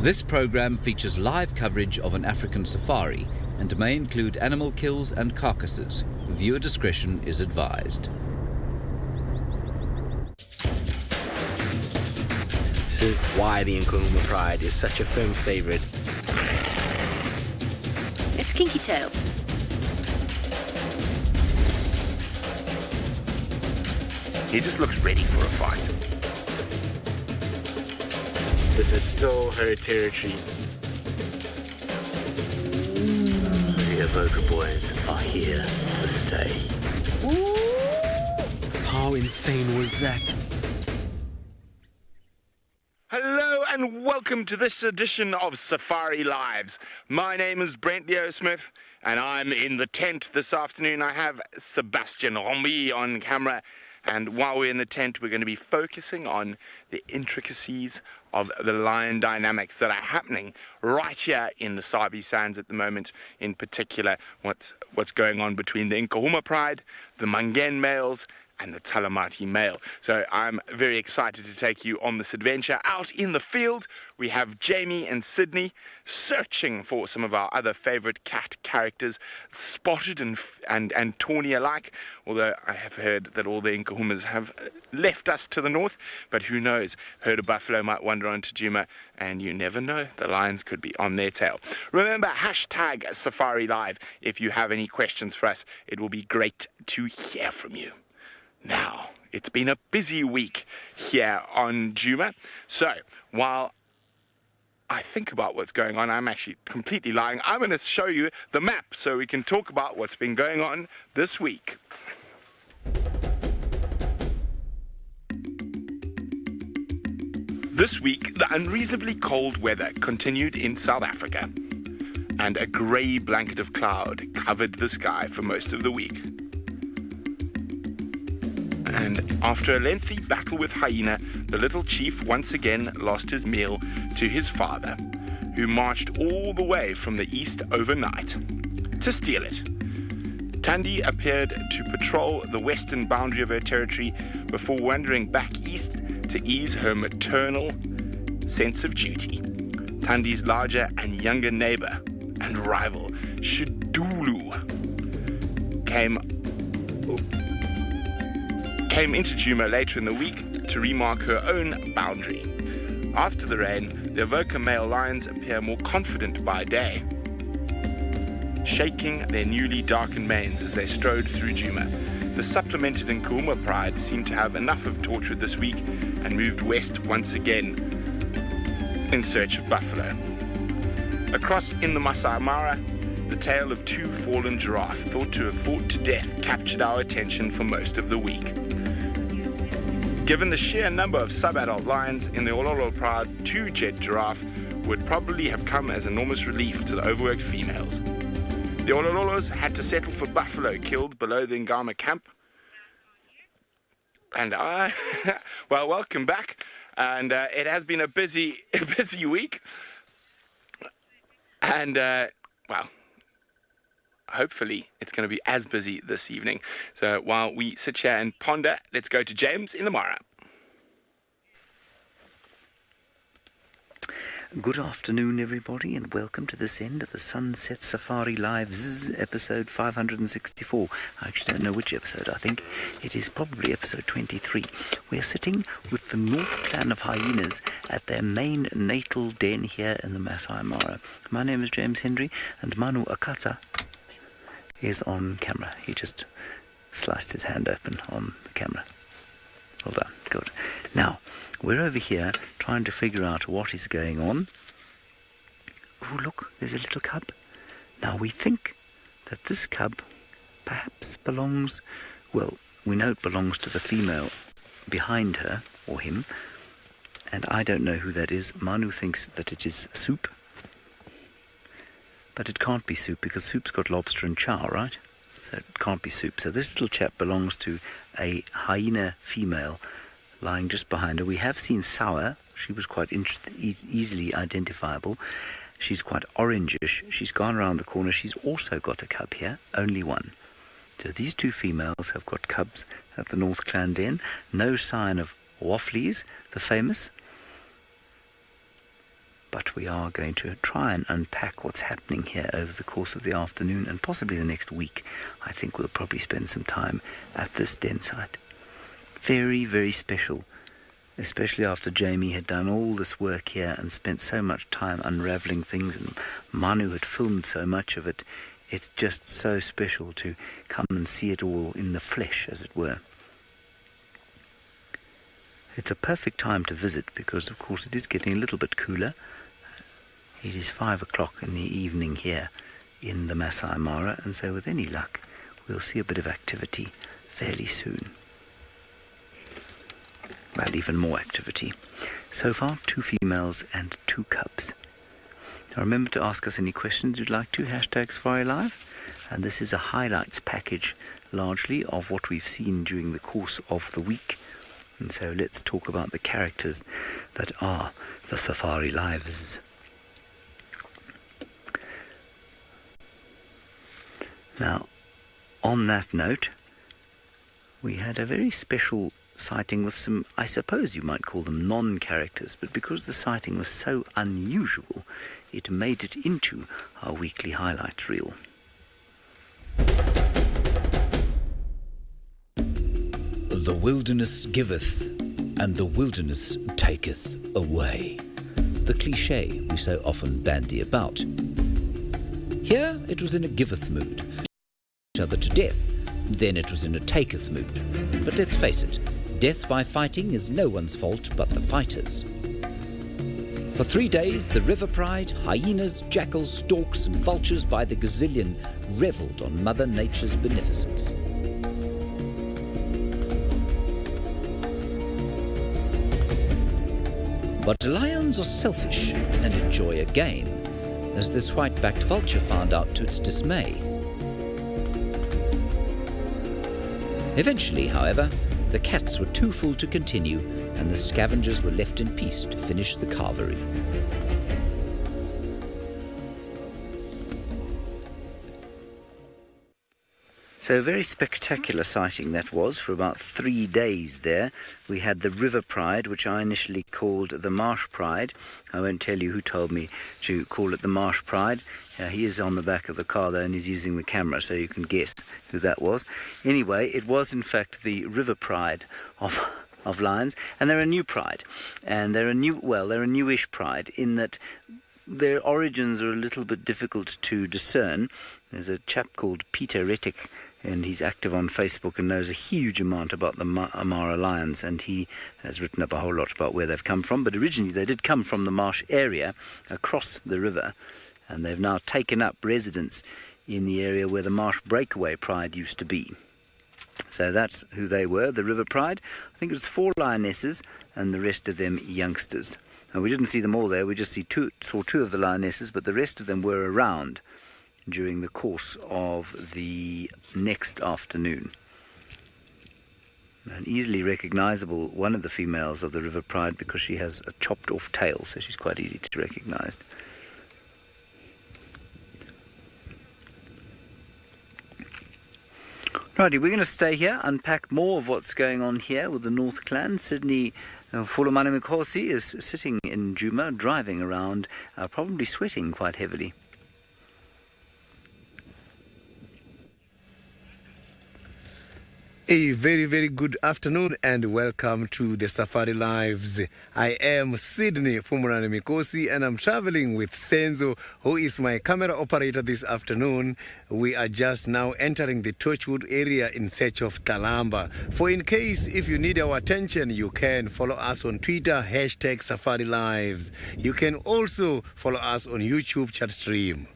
This program features live coverage of an African safari and may include animal kills and carcasses. Viewer discretion is advised. This is why the NKUHUMA Pride is such a firm favourite. It's Kinky Tail. He just looks ready for a fight. This is still her territory. The Avoca boys are here to stay. How insane was that? Hello and welcome to this edition of Safari Lives. My name is Brent Leo Smith and I'm in the tent this afternoon. I have Sebastian Rombi on camera. And while we're in the tent, we're going to be focusing on the intricacies of the lion dynamics that are happening right here in the Sabi Sands at the moment. In particular, what's going on between the NKUHUMA Pride, the Mangen males, and the Talamati male. So I'm very excited to take you on this adventure. Out in the field, we have Jamie and Sydney searching for some of our other favorite cat characters, spotted and tawny alike, although I have heard that all the NKUHUMAs have left us to the north, but who knows, herd of buffalo might wander onto DJUMA, and you never know, the lions could be on their tail. Remember, hashtag Safari Live. If you have any questions for us, it will be great to hear from you. Now, it's been a busy week here on DJUMA, so while I think about what's going on, I'm actually completely lying. I'm going to show you the map so we can talk about what's been going on this week. This week, the unreasonably cold weather continued in South Africa, and a grey blanket of cloud covered the sky for most of the week. And after a lengthy battle with hyena, the little chief once again lost his meal to his father, who marched all the way from the east overnight to steal it. THANDI appeared to patrol the western boundary of her territory before wandering back east to ease her maternal sense of duty. THANDI's larger and younger neighbor and rival, Shidulu, came into DJUMA later in the week to remark her own boundary. After the rain, the Avoca male lions appear more confident by day, shaking their newly darkened manes as they strode through DJUMA. The supplemented NKUHUMA Pride seemed to have enough of Torchwood this week and moved west once again in search of buffalo. Across in the Maasai Mara, the tale of two fallen giraffe thought to have fought to death captured our attention for most of the week. Given the sheer number of sub-adult lions in the Ololo Pride, two jet giraffe would probably have come as enormous relief to the overworked females. The Olololos had to settle for buffalo killed below the Ngama camp. And well, welcome back. And it has been a busy week. And, well, hopefully it's going to be as busy this evening. So while we sit here and ponder, let's go to James in the Mara. Good afternoon, everybody, and welcome to this end of the Sunset Safari Lives, episode 564. I actually don't know which episode. I think it is probably episode 23. We're sitting with the North Clan of Hyenas at their main natal den here in the Maasai Mara. My name is James Hendry, and Manu Akata is on camera. He just sliced his hand open on the camera. Well done. Good. Now, we're over here trying to figure out what is going on. Oh, look, there's a little cub. Now, we think that this cub perhaps belongs, well, we know it belongs to the female behind her, or him, and I don't know who that is. Manu thinks that it is Soup. But it can't be Soup, because Soup's got lobster and char, right? So it can't be Soup. So this little chap belongs to a hyena female lying just behind her. We have seen Sour. She was quite easily identifiable. She's quite orangish. She's gone around the corner. She's also got a cub here, only one. So these two females have got cubs at the North Clan Den. No sign of Wafflies, the famous. but we are going to try and unpack what's happening here over the course of the afternoon and possibly the next week. I think we'll probably spend some time at this den site. Very, very special, especially after Jamie had done all this work here and spent so much time unravelling things, and Manu had filmed so much of it. It's just so special to come and see it all in the flesh, as it were. It's a perfect time to visit because, of course, it is getting a little bit cooler. It is 5 o'clock in the evening here in the Maasai Mara, and so with any luck, we'll see a bit of activity fairly soon. Well, even more activity. So far, 2 females and 2 cubs. Now remember to ask us any questions you'd like to, #SafariLive. And this is a highlights package, largely, of what we've seen during the course of the week. And so let's talk about the characters that are the Safari Lives. Now, on that note, we had a very special sighting with some, I suppose you might call them non-characters, but because the sighting was so unusual, it made it into our weekly highlights reel. The wilderness giveth, and the wilderness taketh away. The cliché we so often bandy about. Here it was in a giveth mood, each other to death. Then it was in a taketh mood. But let's face it, death by fighting is no one's fault but the fighters. For 3 days, the river pride, hyenas, jackals, storks, and vultures by the gazillion revelled on Mother Nature's beneficence. But lions are selfish and enjoy a game, as this white-backed vulture found out to its dismay. Eventually, however, the cats were too full to continue, and the scavengers were left in peace to finish the carvery. So a very spectacular sighting that was for about 3 days there. We had the River Pride, which I initially called the Marsh Pride. I won't tell you who told me to call it the Marsh Pride. He is on the back of the car though, and he's using the camera, so you can guess who that was. Anyway, it was in fact the River Pride of lions, and they're a new pride. And they're a newish pride in that their origins are a little bit difficult to discern. There's a chap called Peter Rettig, and he's active on Facebook and knows a huge amount about the Mara lions, and he has written up a whole lot about where they've come from. But originally they did come from the marsh area across the river, and they've now taken up residence in the area where the Marsh Breakaway Pride used to be. So that's who they were, the River Pride. I think it was 4 lionesses and the rest of them youngsters. And we didn't see them all there, we just saw 2 of the lionesses, but the rest of them were around during the course of the next afternoon. And easily recognizable, one of the females of the River Pride, because she has a chopped off tail, so she's quite easy to recognize. Righty, we're going to stay here, unpack more of what's going on here with the North Clan. Sydney Fulumani Mikosi is sitting in DJUMA, driving around, probably sweating quite heavily. A very, very good afternoon and welcome to the Safari Lives. I am Sydney Pumurani Mikosi and I'm traveling with Senzo, who is my camera operator this afternoon. We are just now entering the Torchwood area in search of TLALAMBA. For in case if you need our attention, you can follow us on Twitter, #Safari Lives. You can also follow us on YouTube chat stream.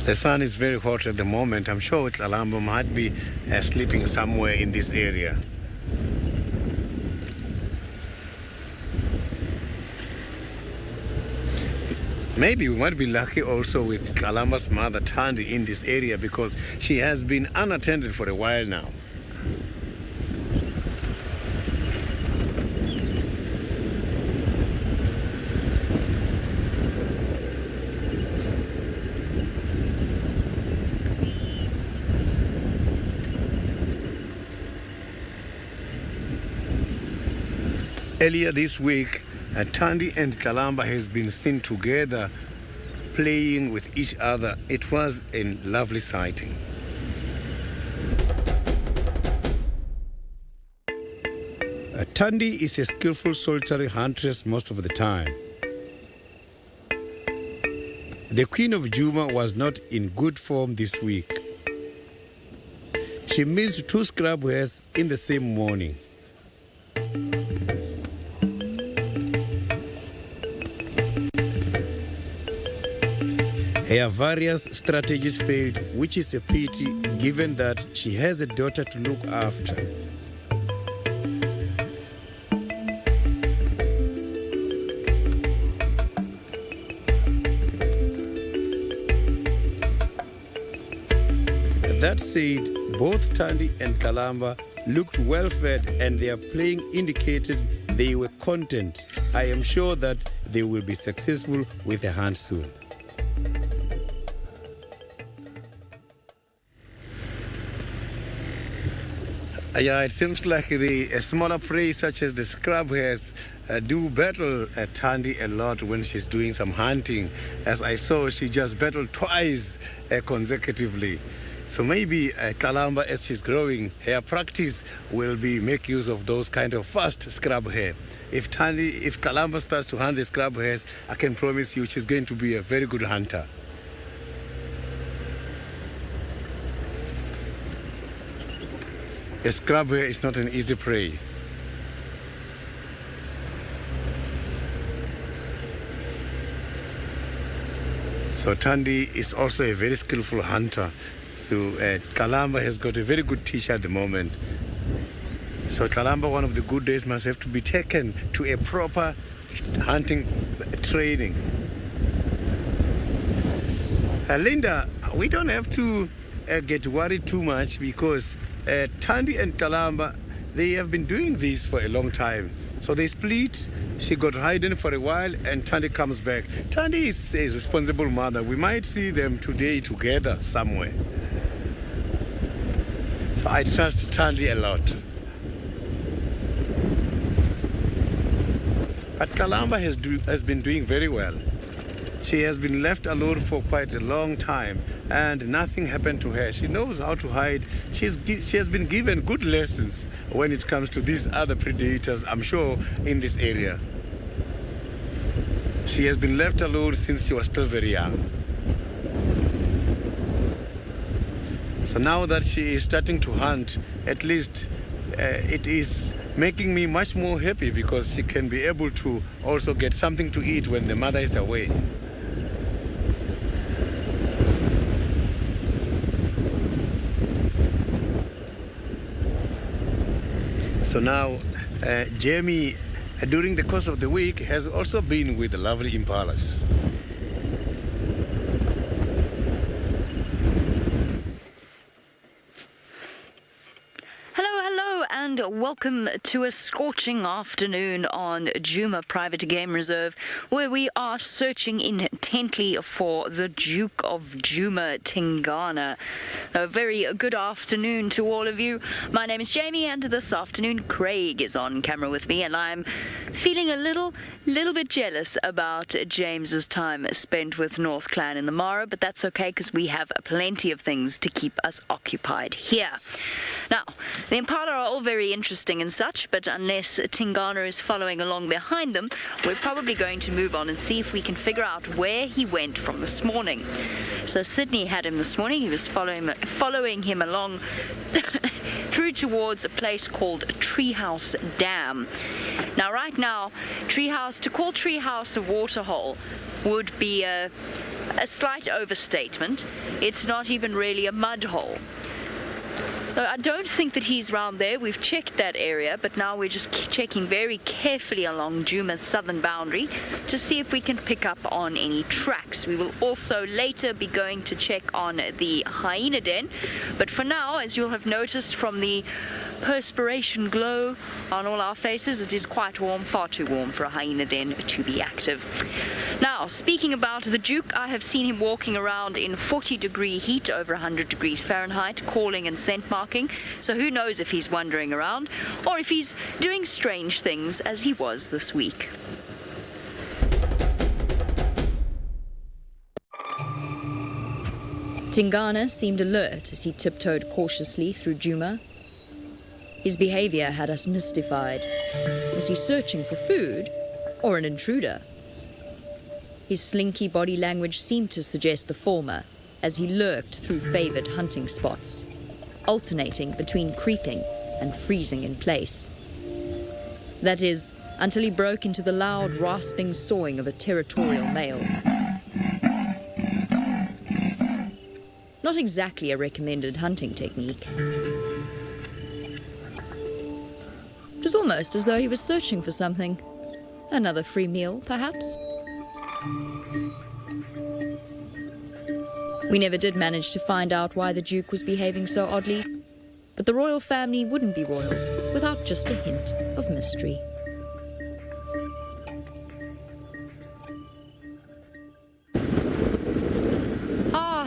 The sun is very hot at the moment. I'm sure TLALAMBA might be sleeping somewhere in this area. Maybe we might be lucky also with TLALAMBA's mother THANDI in this area because she has been unattended for a while now. Earlier this week, THANDI and TLALAMBA has been seen together playing with each other. It was a lovely sighting. THANDI is a skillful solitary huntress most of the time. The Queen of Juma was not in good form this week. She missed 2 scrub hares in the same morning. Her various strategies failed, which is a pity given that she has a daughter to look after. That said, both THANDI and TLALAMBA looked well fed and their playing indicated they were content. I am sure that they will be successful with the hunt soon. Yeah, it seems like the smaller prey such as the scrub hares do battle THANDI a lot when she's doing some hunting. As I saw, she just battled twice consecutively. So maybe TLALAMBA, as she's growing, her practice will be make use of those kind of fast scrub hare. If TLALAMBA starts to hunt the scrub hares, I can promise you she's going to be a very good hunter. A scrub hare is not an easy prey. So THANDI is also a very skillful hunter. So TLALAMBA has got a very good teacher at the moment. So TLALAMBA, one of the good days must have to be taken to a proper hunting training. Linda, we don't have to get worried too much because THANDI and TLALAMBA, they have been doing this for a long time. So they split, she got hidden for a while, and THANDI comes back. THANDI is a responsible mother. We might see them today together somewhere. So I trust THANDI a lot. But TLALAMBA has been doing very well. She has been left alone for quite a long time and nothing happened to her. She knows how to hide. She has been given good lessons when it comes to these other predators, I'm sure, in this area. She has been left alone since she was still very young. So now that she is starting to hunt, at least it is making me much more happy because she can be able to also get something to eat when the mother is away. So now, Jamie, during the course of the week, has also been with the lovely impalas. And welcome to a scorching afternoon on Juma Private Game Reserve, where we are searching intently for the Duke of Juma, Tingana. A very good afternoon to all of you. My name is Jamie, and this afternoon Craig is on camera with me, and I'm feeling a little bit jealous about James's time spent with North Clan in the Mara, but that's okay because we have plenty of things to keep us occupied here. Now, the impala are all very interesting and such, but unless Tingana is following along behind them, we're probably going to move on and see if we can figure out where he went from this morning. So Sydney had him this morning. He was following him along through towards a place called Treehouse Dam. Now, right now, to call Treehouse a waterhole would be a slight overstatement. It's not even really a mud hole. I don't think that he's round there. We've checked that area, but now we're just checking very carefully along Juma's southern boundary to see if we can pick up on any tracks. We will also later be going to check on the hyena den, but for now, as you'll have noticed from the perspiration glow on all our faces, it is quite warm, far too warm for a hyena den to be active. Now, speaking about the Duke, I have seen him walking around in 40-degree heat, over 100 degrees Fahrenheit, calling and scent marking. barking, so who knows if he's wandering around or if he's doing strange things as he was this week. Tingana seemed alert as he tiptoed cautiously through Djuma. His behavior had us mystified. Was he searching for food or an intruder? His slinky body language seemed to suggest the former as he lurked through favored hunting spots, alternating between creeping and freezing in place. That is, until he broke into the loud, rasping sawing of a territorial male. Not exactly a recommended hunting technique. It was almost as though he was searching for something. Another free meal, perhaps? We never did manage to find out why the Duke was behaving so oddly, but the royal family wouldn't be royals without just a hint of mystery.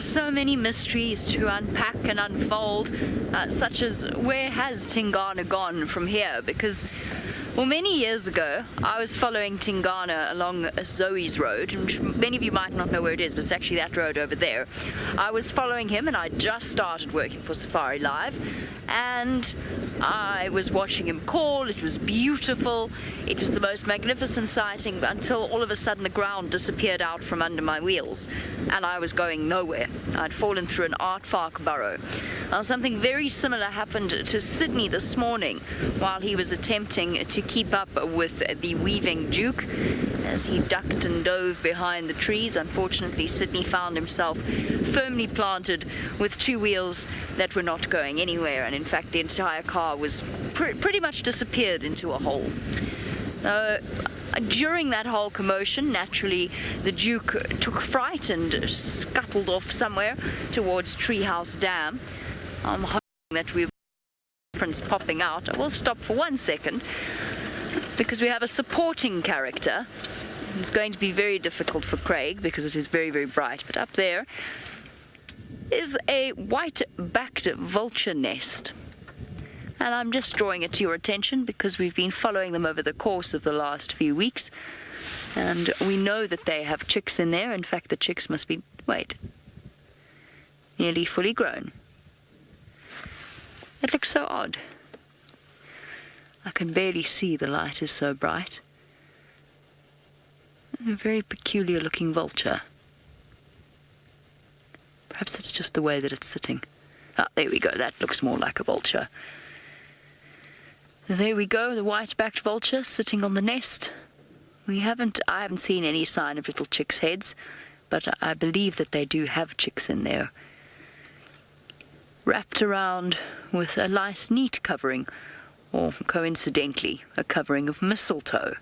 So many mysteries to unpack and unfold, such as where has Tingana gone from here? Because, well, many years ago, I was following Tingana along Zoe's Road, which many of you might not know where it is, but it's actually that road over there. I was following him, and I just started working for Safari Live, and I was watching him call. It was beautiful. It was the most magnificent sighting until all of a sudden the ground disappeared out from under my wheels and I was going nowhere. I'd fallen through an aardvark burrow. Now, something very similar happened to Sydney this morning while he was attempting to keep up with the weaving Duke. As he ducked and dove behind the trees, unfortunately, Sydney found himself firmly planted with two wheels that were not going anywhere, and in fact the entire car was pretty much disappeared into a hole. During that whole commotion, naturally, the Duke took fright and scuttled off somewhere towards Treehouse Dam. I'm hoping that we've difference popping out. I will stop for 1 second because we have a supporting character. It's going to be very difficult for Craig because it is very, very bright. But up there is a white-backed vulture nest. And I'm just drawing it to your attention because we've been following them over the course of the last few weeks. And we know that they have chicks in there. In fact, the chicks must be, nearly fully grown. It looks so odd. I can barely see, the light is so bright. A very peculiar looking vulture. Perhaps it's just the way that it's sitting. Ah, there we go, that looks more like a vulture. There we go, the white-backed vulture sitting on the nest. I haven't seen any sign of little chicks' heads, but I believe that they do have chicks in there. Wrapped around with a nice, neat covering, or coincidentally, a covering of mistletoe.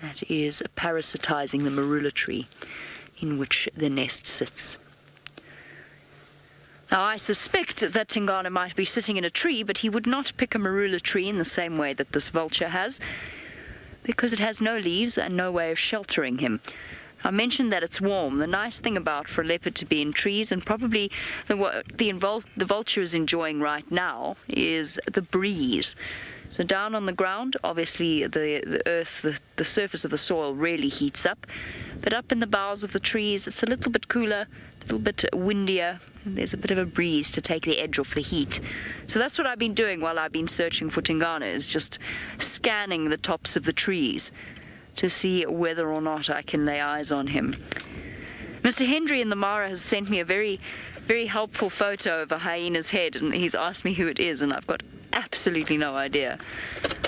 That is parasitizing the marula tree in which the nest sits. Now, I suspect that Tingana might be sitting in a tree, but he would not pick a marula tree in the same way that this vulture has, because it has no leaves and no way of sheltering him. I mentioned that it's warm. The nice thing about for a leopard to be in trees, and probably the vulture is enjoying right now, is the breeze. So down on the ground, obviously the earth, the surface of the soil really heats up. But up in the boughs of the trees, it's a little bit cooler, a little bit windier. There's a bit of a breeze to take the edge off the heat. So that's what I've been doing while I've been searching for Tingana, is just scanning the tops of the trees to see whether or not I can lay eyes on him. Mr. Hendry in the Mara has sent me a very, very helpful photo of a hyena's head, and he's asked me who it is, and I've got absolutely no idea.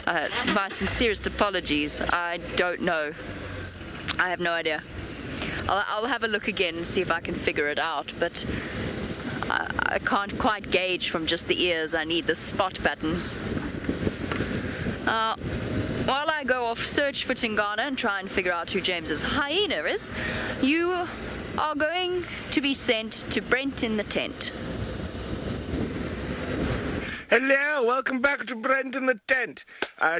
My sincerest apologies. I don't know. I have no idea. I'll have a look again and see if I can figure it out, but I can't quite gauge from just the ears. I need the spot buttons. While I go off search for Tingana and try and figure out who James's hyena is, you are going to be sent to Brent in the tent. Hello, welcome back to Brent in the Tent.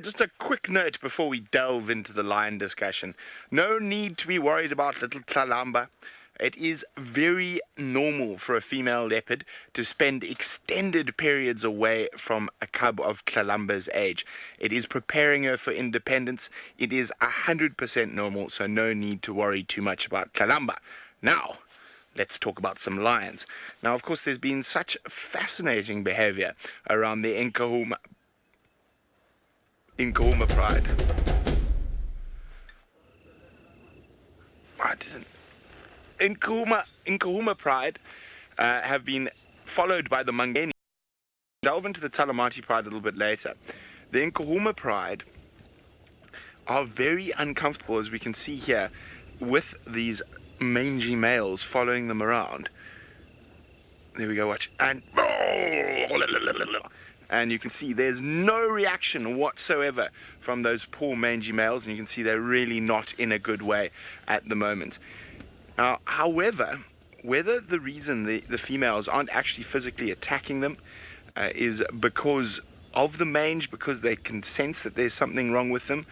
Just a quick note before we delve into the lion discussion. No need to be worried about little TLALAMBA. It is very normal for a female leopard to spend extended periods away from a cub of TLALAMBA's age. It is preparing her for independence. It is 100% normal, so no need to worry too much about TLALAMBA. Now, let's talk about some lions. Now, of course, there's been such fascinating behavior around the NKUHUMA pride. NKUHUMA pride have been followed by the Mangeni. Delve into the Talamati pride a little bit later. The NKUHUMA pride are very uncomfortable, as we can see here, with these mangy males following them around. There we go, watch. And you can see there's no reaction whatsoever from those poor mangy males, and you can see they're really not in a good way at the moment. Now, however, whether the reason the females aren't actually physically attacking them is because of the mange, because they can sense that there's something wrong with them,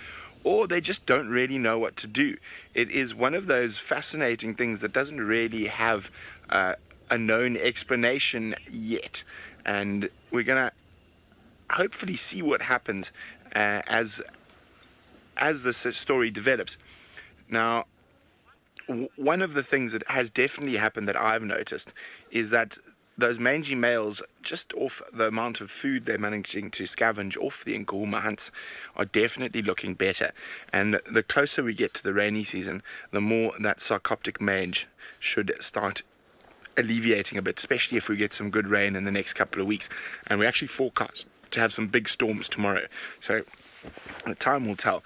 or they just don't really know what to do. It is one of those fascinating things that doesn't really have a known explanation yet. And we're going to hopefully see what happens as this story develops. Now, one of the things that has definitely happened that I've noticed is that those mangy males, just off the amount of food they're managing to scavenge off the NKUHUMA hunts, are definitely looking better. And the closer we get to the rainy season, the more that sarcoptic mange should start alleviating a bit, especially if we get some good rain in the next couple of weeks. And we actually forecast to have some big storms tomorrow. So time will tell.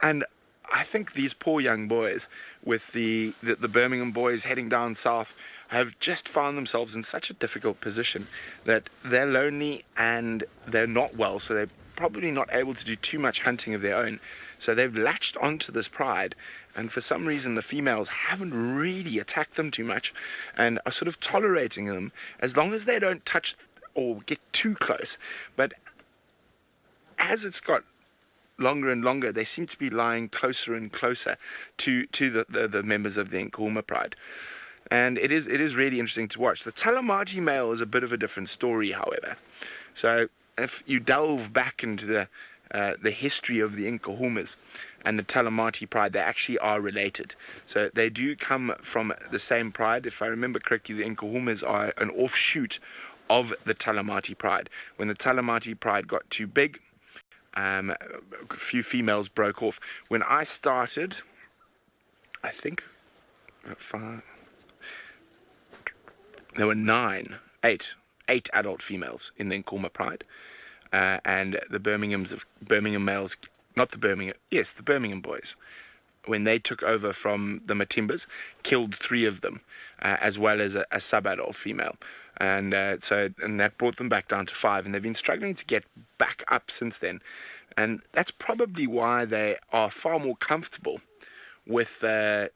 And I think these poor young boys, with the Birmingham boys heading down south, have just found themselves in such a difficult position that they're lonely and they're not well, so they're probably not able to do too much hunting of their own. So they've latched onto this pride, and for some reason the females haven't really attacked them too much and are sort of tolerating them as long as they don't touch or get too close. But as it's got longer and longer, they seem to be lying closer and closer to the members of the NKUHUMA pride. And it is really interesting to watch. The Talamati male is a bit of a different story, however. So if you delve back into the history of the NKUHUMAs and the Talamati pride, they actually are related. So they do come from the same pride. If I remember correctly, the NKUHUMAs are an offshoot of the Talamati pride. When the Talamati pride got too big, a few females broke off. When I started, I think there were eight adult females in the NKUHUMA pride, and the Birmingham males, the Birmingham boys, when they took over from the Matimbas, killed 3 of them, as well as a sub-adult female. And that brought them back down to 5, and they've been struggling to get back up since then. And that's probably why they are far more comfortable with the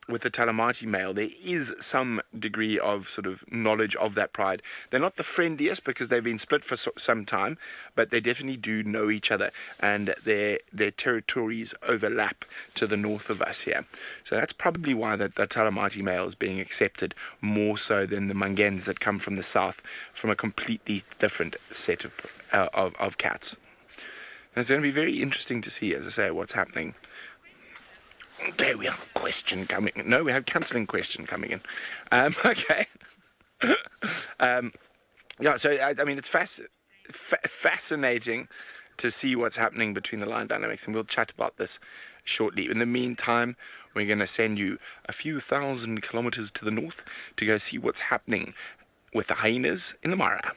Talamati male. There is some degree of sort of knowledge of that pride. They're not the friendliest because they've been split for some time, but they definitely do know each other, and their territories overlap to the north of us here. So that's probably why the Talamati male is being accepted more so than the Mangens that come from the south, from a completely different set of cats. And it's going to be very interesting to see, as I say, what's happening. Okay, we have a question coming in. No, we have a cancelling question coming in. Okay. So, I mean, it's fascinating to see what's happening between the lion dynamics, and we'll chat about this shortly. In the meantime, we're going to send you a few thousand kilometers to the north to go see what's happening with the hyenas in the Mara.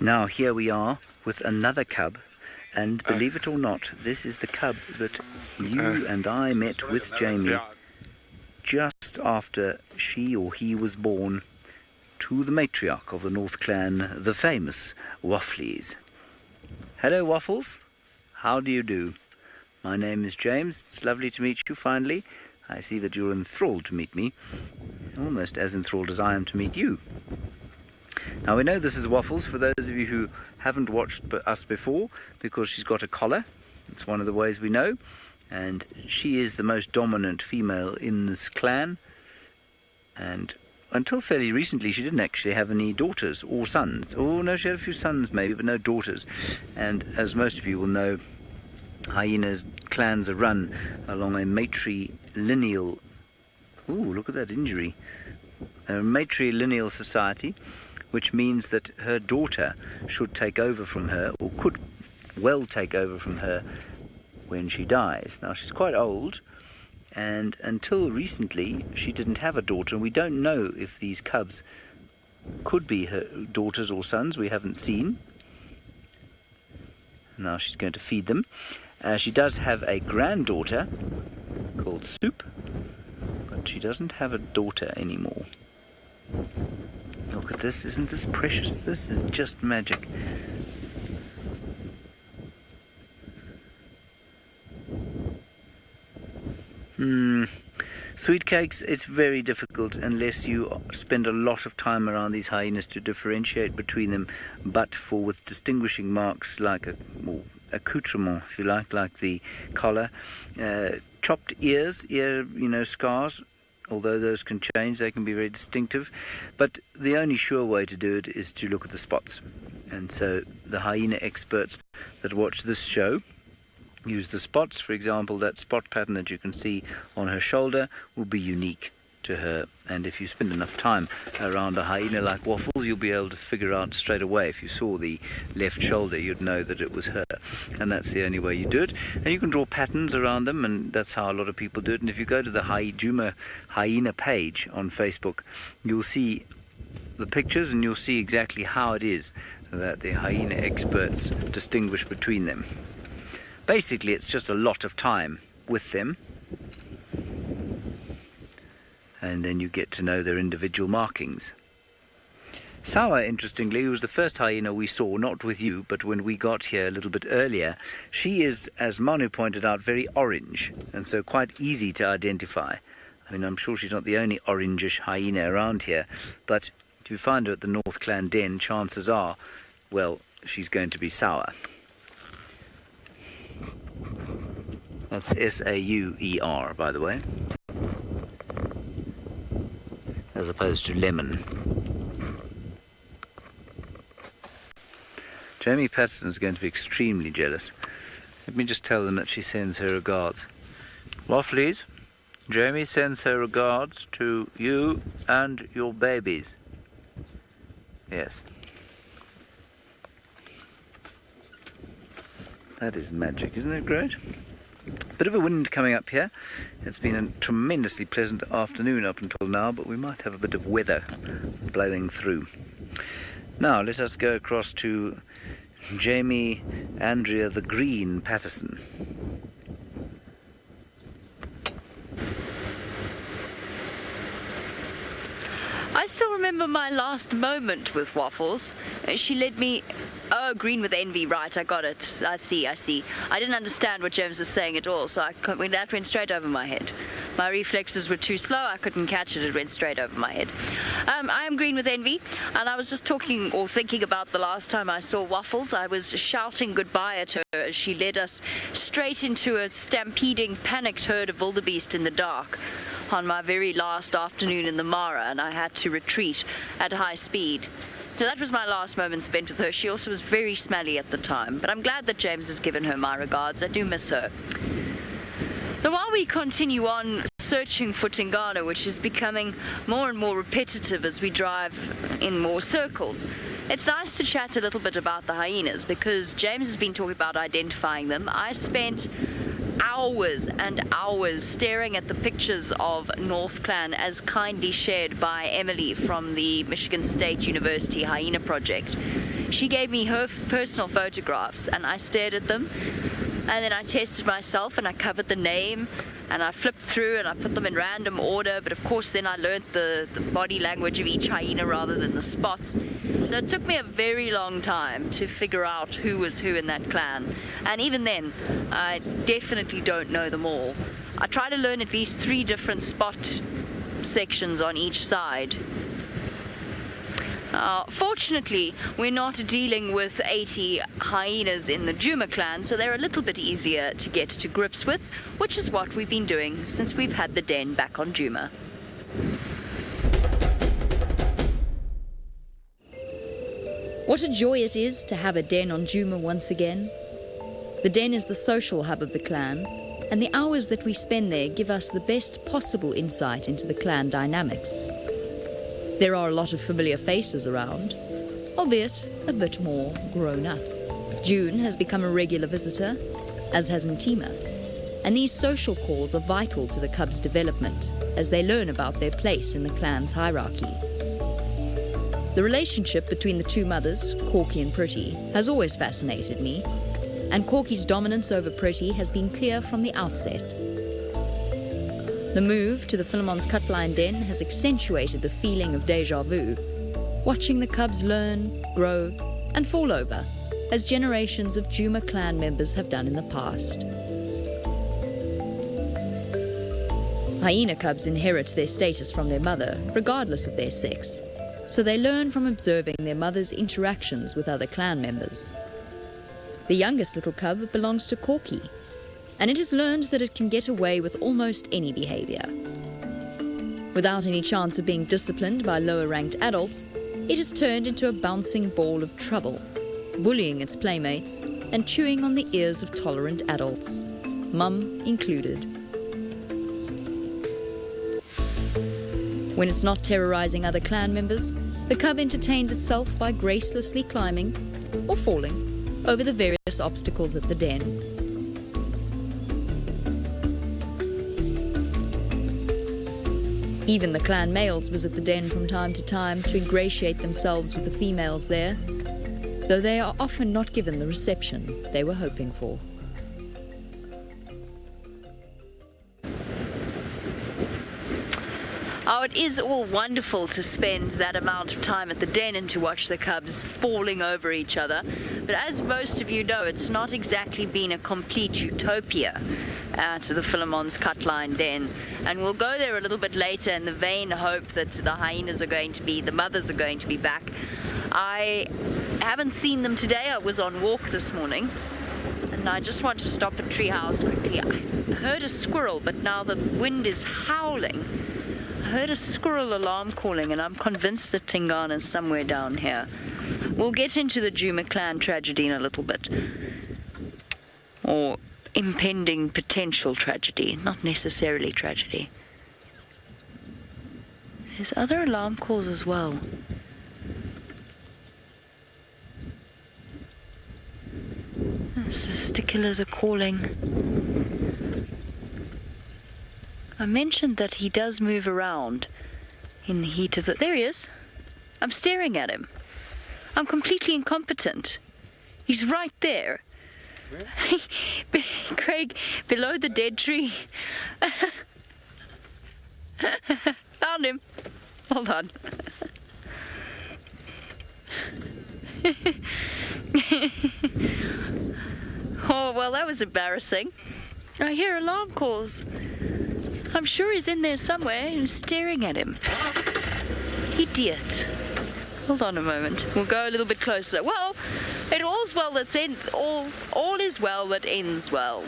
Now, here we are with another cub. And believe it or not, this is the cub that you and I met with Jamie just after she or he was born to the matriarch of the North Clan, the famous Wafflies. Hello, Waffles. How do you do? My name is James. It's lovely to meet you finally. I see that you're enthralled to meet me, almost as enthralled as I am to meet you. Now, we know this is Waffles, for those of you who haven't watched us before, because she's got a collar. It's one of the ways we know. and she is the most dominant female in this clan, and until fairly recently she didn't actually have any daughters or sons. Oh no, she had a few sons maybe, but no daughters. And as most of you will know, hyenas clans are run along a matrilineal, look at that injury, a matrilineal society, which means that her daughter should take over from her, or could well take over from her when she dies. Now she's quite old, and until recently she didn't have a daughter, and we don't know if these cubs could be her daughters or sons. We haven't seen. Now she's going to feed them. She does have a granddaughter called Soup, but she doesn't have a daughter anymore. Look at this, isn't this precious? This is just magic. Sweet cakes, it's very difficult unless you spend a lot of time around these hyenas to differentiate between them, but with distinguishing marks like accoutrement, if you like the collar, chopped ears, scars, although those can change, they can be very distinctive, but the only sure way to do it is to look at the spots. And so the hyena experts that watch this show use the spots. For example, that spot pattern that you can see on her shoulder will be unique to her, and if you spend enough time around a hyena like Waffles, you'll be able to figure out straight away. If you saw the left shoulder, you'd know that it was her, and that's the only way you do it. And you can draw patterns around them, and that's how a lot of people do it. And if you go to the DJUMA hyena page on Facebook, you'll see the pictures, and you'll see exactly how it is that the hyena experts distinguish between them. Basically, it's just a lot of time with them, and then you get to know their individual markings. Sawa, interestingly, was the first hyena we saw, not with you, but when we got here a little bit earlier. She is, as Manu pointed out, very orange, and so quite easy to identify. I mean, I'm sure she's not the only orangish hyena around here, but if you find her at the North Clan Den, chances are, well, she's going to be Sawa. That's S-A-U-E-R, by the way, as opposed to lemon. Jamie Patterson's going to be extremely jealous. Let me just tell them that she sends her regards. Wafflies, Jamie sends her regards to you and your babies. Yes. That is magic, isn't it great? Bit of a wind coming up here. It's been a tremendously pleasant afternoon up until now, but we might have a bit of weather blowing through. Now let us go across to Jamie Andrea the Green Patterson. I still remember my last moment with Waffles. She led me... Oh, green with envy, right, I got it. I see. I didn't understand what James was saying at all, so that went straight over my head. My reflexes were too slow, I couldn't catch it, it went straight over my head. I am green with envy, and I was just thinking about the last time I saw Waffles. I was shouting goodbye at her as she led us straight into a stampeding, panicked herd of wildebeest in the dark on my very last afternoon in the Mara, and I had to retreat at high speed. So that was my last moment spent with her. She also was very smelly at the time, but I'm glad that James has given her my regards. I do miss her. So while we continue on searching for Tingana, which is becoming more and more repetitive as we drive in more circles, it's nice to chat a little bit about the hyenas, because James has been talking about identifying them. I spent hours and hours staring at the pictures of North Clan as kindly shared by Emily from the Michigan State University Hyena Project. She gave me her personal photographs, and I stared at them, and then I tested myself, and I covered the name, and I flipped through, and I put them in random order, but of course then I learnt the body language of each hyena rather than the spots. So it took me a very long time to figure out who was who in that clan, and even then I definitely don't know them all. I try to learn at least 3 different spot sections on each side. Fortunately, we're not dealing with 80 hyenas in the Juma clan, so they're a little bit easier to get to grips with, which is what we've been doing since we've had the den back on Juma. What a joy it is to have a den on Juma once again. The den is the social hub of the clan, and the hours that we spend there give us the best possible insight into the clan dynamics. There are a lot of familiar faces around, albeit a bit more grown up. June has become a regular visitor, as has Ntima, and these social calls are vital to the cubs' development as they learn about their place in the clan's hierarchy. The relationship between the two mothers, Corky and Pretty, has always fascinated me, and Corky's dominance over Pretty has been clear from the outset. The move to the Philemon's Cutline Den has accentuated the feeling of déjà vu, watching the cubs learn, grow, and fall over, as generations of Juma clan members have done in the past. Hyena cubs inherit their status from their mother, regardless of their sex, so they learn from observing their mother's interactions with other clan members. The youngest little cub belongs to Corky, and it has learned that it can get away with almost any behavior. Without any chance of being disciplined by lower-ranked adults, it has turned into a bouncing ball of trouble, bullying its playmates and chewing on the ears of tolerant adults, mum included. When it's not terrorizing other clan members, the cub entertains itself by gracelessly climbing or falling over the various obstacles at the den. Even the clan males visit the den from time to time to ingratiate themselves with the females there, though they are often not given the reception they were hoping for. Oh, it is all wonderful to spend that amount of time at the den and to watch the cubs falling over each other. But as most of you know, it's not exactly been a complete utopia to the Philemon's Cutline Den. And we'll go there a little bit later in the vain hope that the hyenas are going to be, the mothers are going to be back. I haven't seen them today. I was on walk this morning. And I just want to stop at Treehouse quickly. I heard a squirrel, but now the wind is howling. I heard a squirrel alarm calling, and I'm convinced that Tingana is somewhere down here. We'll get into the Juma clan tragedy in a little bit. Or impending potential tragedy, not necessarily tragedy. There's other alarm calls as well. The stickers are calling. I mentioned that he does move around in the heat of the... There he is. I'm staring at him. I'm completely incompetent. He's right there. Craig, below the dead tree. Found him. Hold on. Oh, well, that was embarrassing. I hear alarm calls. I'm sure he's in there somewhere and staring at him. Idiot. Hold on a moment. We'll go a little bit closer. Well, it all's well that's all is well that ends well.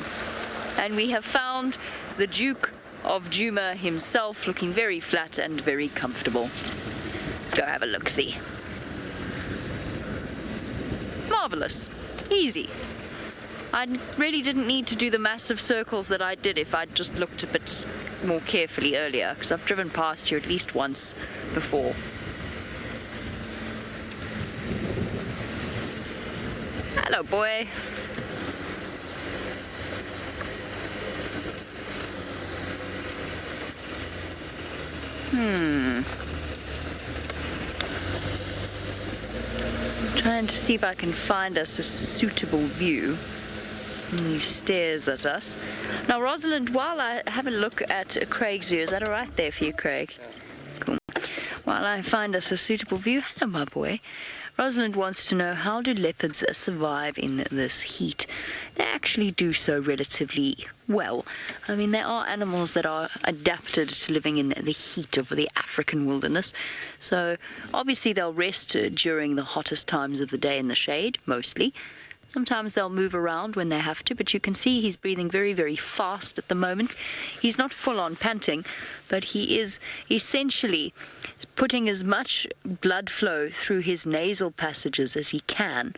And we have found the Duke of Juma himself, looking very flat and very comfortable. Let's go have a look-see. Marvelous. Easy. I really didn't need to do the massive circles that I did if I'd just looked a bit more carefully earlier, because I've driven past you at least once before. Hello, boy. I'm trying to see if I can find us a suitable view. He stares at us. Now, Rosalind, while I have a look at Craig's view, is that all right there for you, Craig? Cool. While I find us a suitable view, hello, my boy. Rosalind wants to know, how do leopards survive in this heat? They actually do so relatively well. I mean, there are animals that are adapted to living in the heat of the African wilderness. So, obviously, they'll rest during the hottest times of the day in the shade, mostly. Sometimes they'll move around when they have to, but you can see he's breathing very, very fast at the moment. He's not full-on panting, but he is essentially putting as much blood flow through his nasal passages as he can.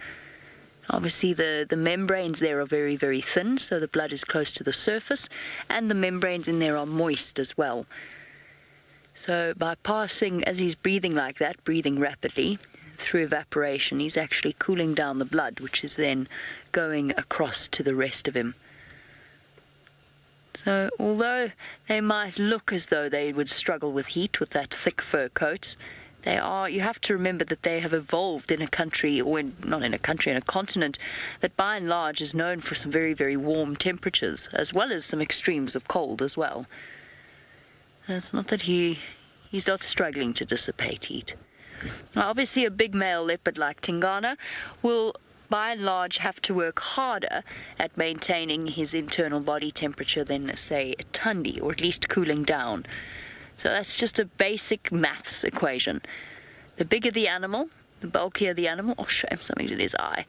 Obviously, the membranes there are very, very thin, so the blood is close to the surface, and the membranes in there are moist as well. So by passing, as he's breathing like that, breathing rapidly, through evaporation, he's actually cooling down the blood, which is then going across to the rest of him. So although they might look as though they would struggle with heat with that thick fur coat, you have to remember that they have evolved in a country, or not in a country, in a continent that by and large is known for some very, very warm temperatures, as well as some extremes of cold as well. It's not that he's not struggling to dissipate heat. Now, obviously, a big male leopard like Tingana will, by and large, have to work harder at maintaining his internal body temperature than, say, a THANDI, or at least cooling down. So that's just a basic maths equation. The bigger the animal, the bulkier the animal. Oh, shame, something's in his eye.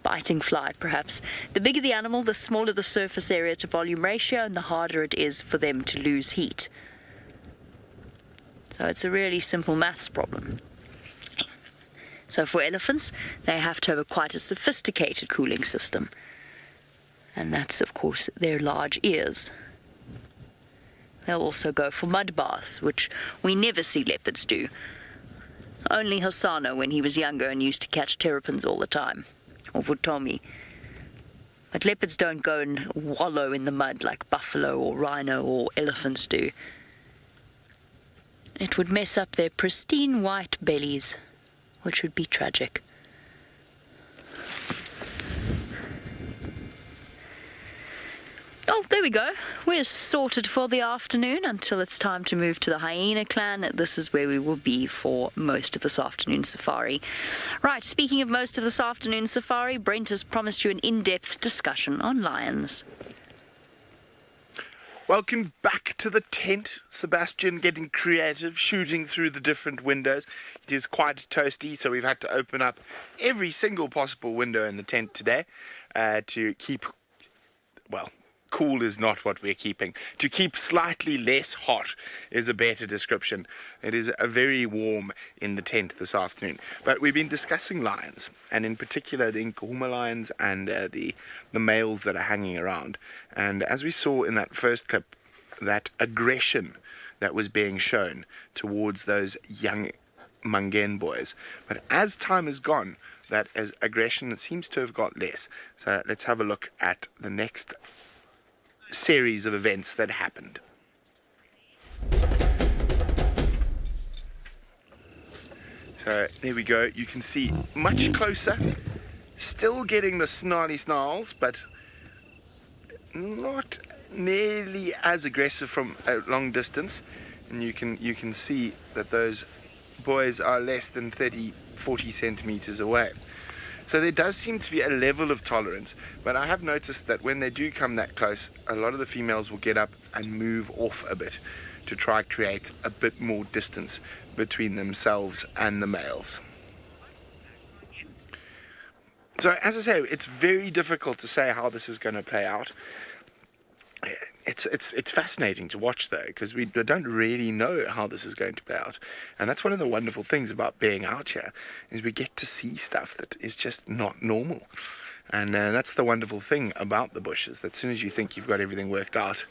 Biting fly, perhaps. The bigger the animal, the smaller the surface area to volume ratio, and the harder it is for them to lose heat. So it's a really simple maths problem. So for elephants, they have to have quite a sophisticated cooling system. And that's, of course, their large ears. They'll also go for mud baths, which we never see leopards do. Only HOSANA when he was younger and used to catch terrapins all the time, or vutomi. But leopards don't go and wallow in the mud like buffalo or rhino or elephants do. It would mess up their pristine white bellies, which would be tragic. Oh, there we go. We're sorted for the afternoon until it's time to move to the hyena clan. This is where we will be for most of this afternoon safari. Right, speaking of most of this afternoon safari, Brent has promised you an in-depth discussion on lions. Welcome back to the tent. Sebastian getting creative, shooting through the different windows. It is quite toasty, so we've had to open up every single possible window in the tent today to keep, well, cool is not what we're keeping. To keep slightly less hot is a better description. It is very warm in the tent this afternoon. But we've been discussing lions, and in particular the NKUHUMA lions and the males that are hanging around. And as we saw in that first clip, that aggression that was being shown towards those young Mangen boys. But as time has gone, that as aggression seems to have got less. So let's have a look at the next series of events that happened. So there we go. You can see much closer. Still getting the snarly snarls, but not nearly as aggressive from a long distance. And you can see that those boys are less than 30-40 centimeters away. So there does seem to be a level of tolerance, but I have noticed that when they do come that close, a lot of the females will get up and move off a bit to try to create a bit more distance between themselves and the males. So as I say, it's very difficult to say how this is going to play out. It's fascinating to watch though, because we don't really know how this is going to play out, and that's one of the wonderful things about being out here, is we get to see stuff that is just not normal, and that's the wonderful thing about the bushes. That as soon as you think you've got everything worked out,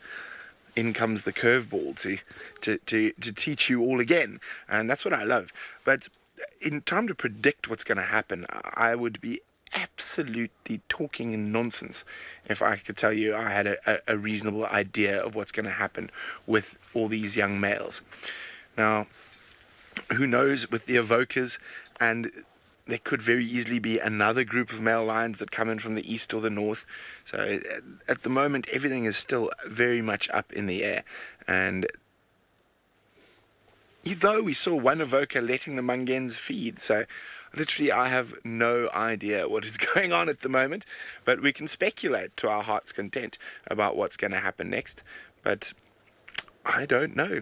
in comes the curveball to teach you all again, and that's what I love. But in time to predict what's going to happen, I would be absolutely talking nonsense if I could tell you I had a reasonable idea of what's going to happen with all these young males. Now, who knows with the evokers, and there could very easily be another group of male lions that come in from the east or the north. So at the moment, everything is still very much up in the air, and though we saw one avoca letting the mangens feed. So literally I have no idea what is going on at the moment, but we can speculate to our heart's content about what's going to happen next. But I don't know.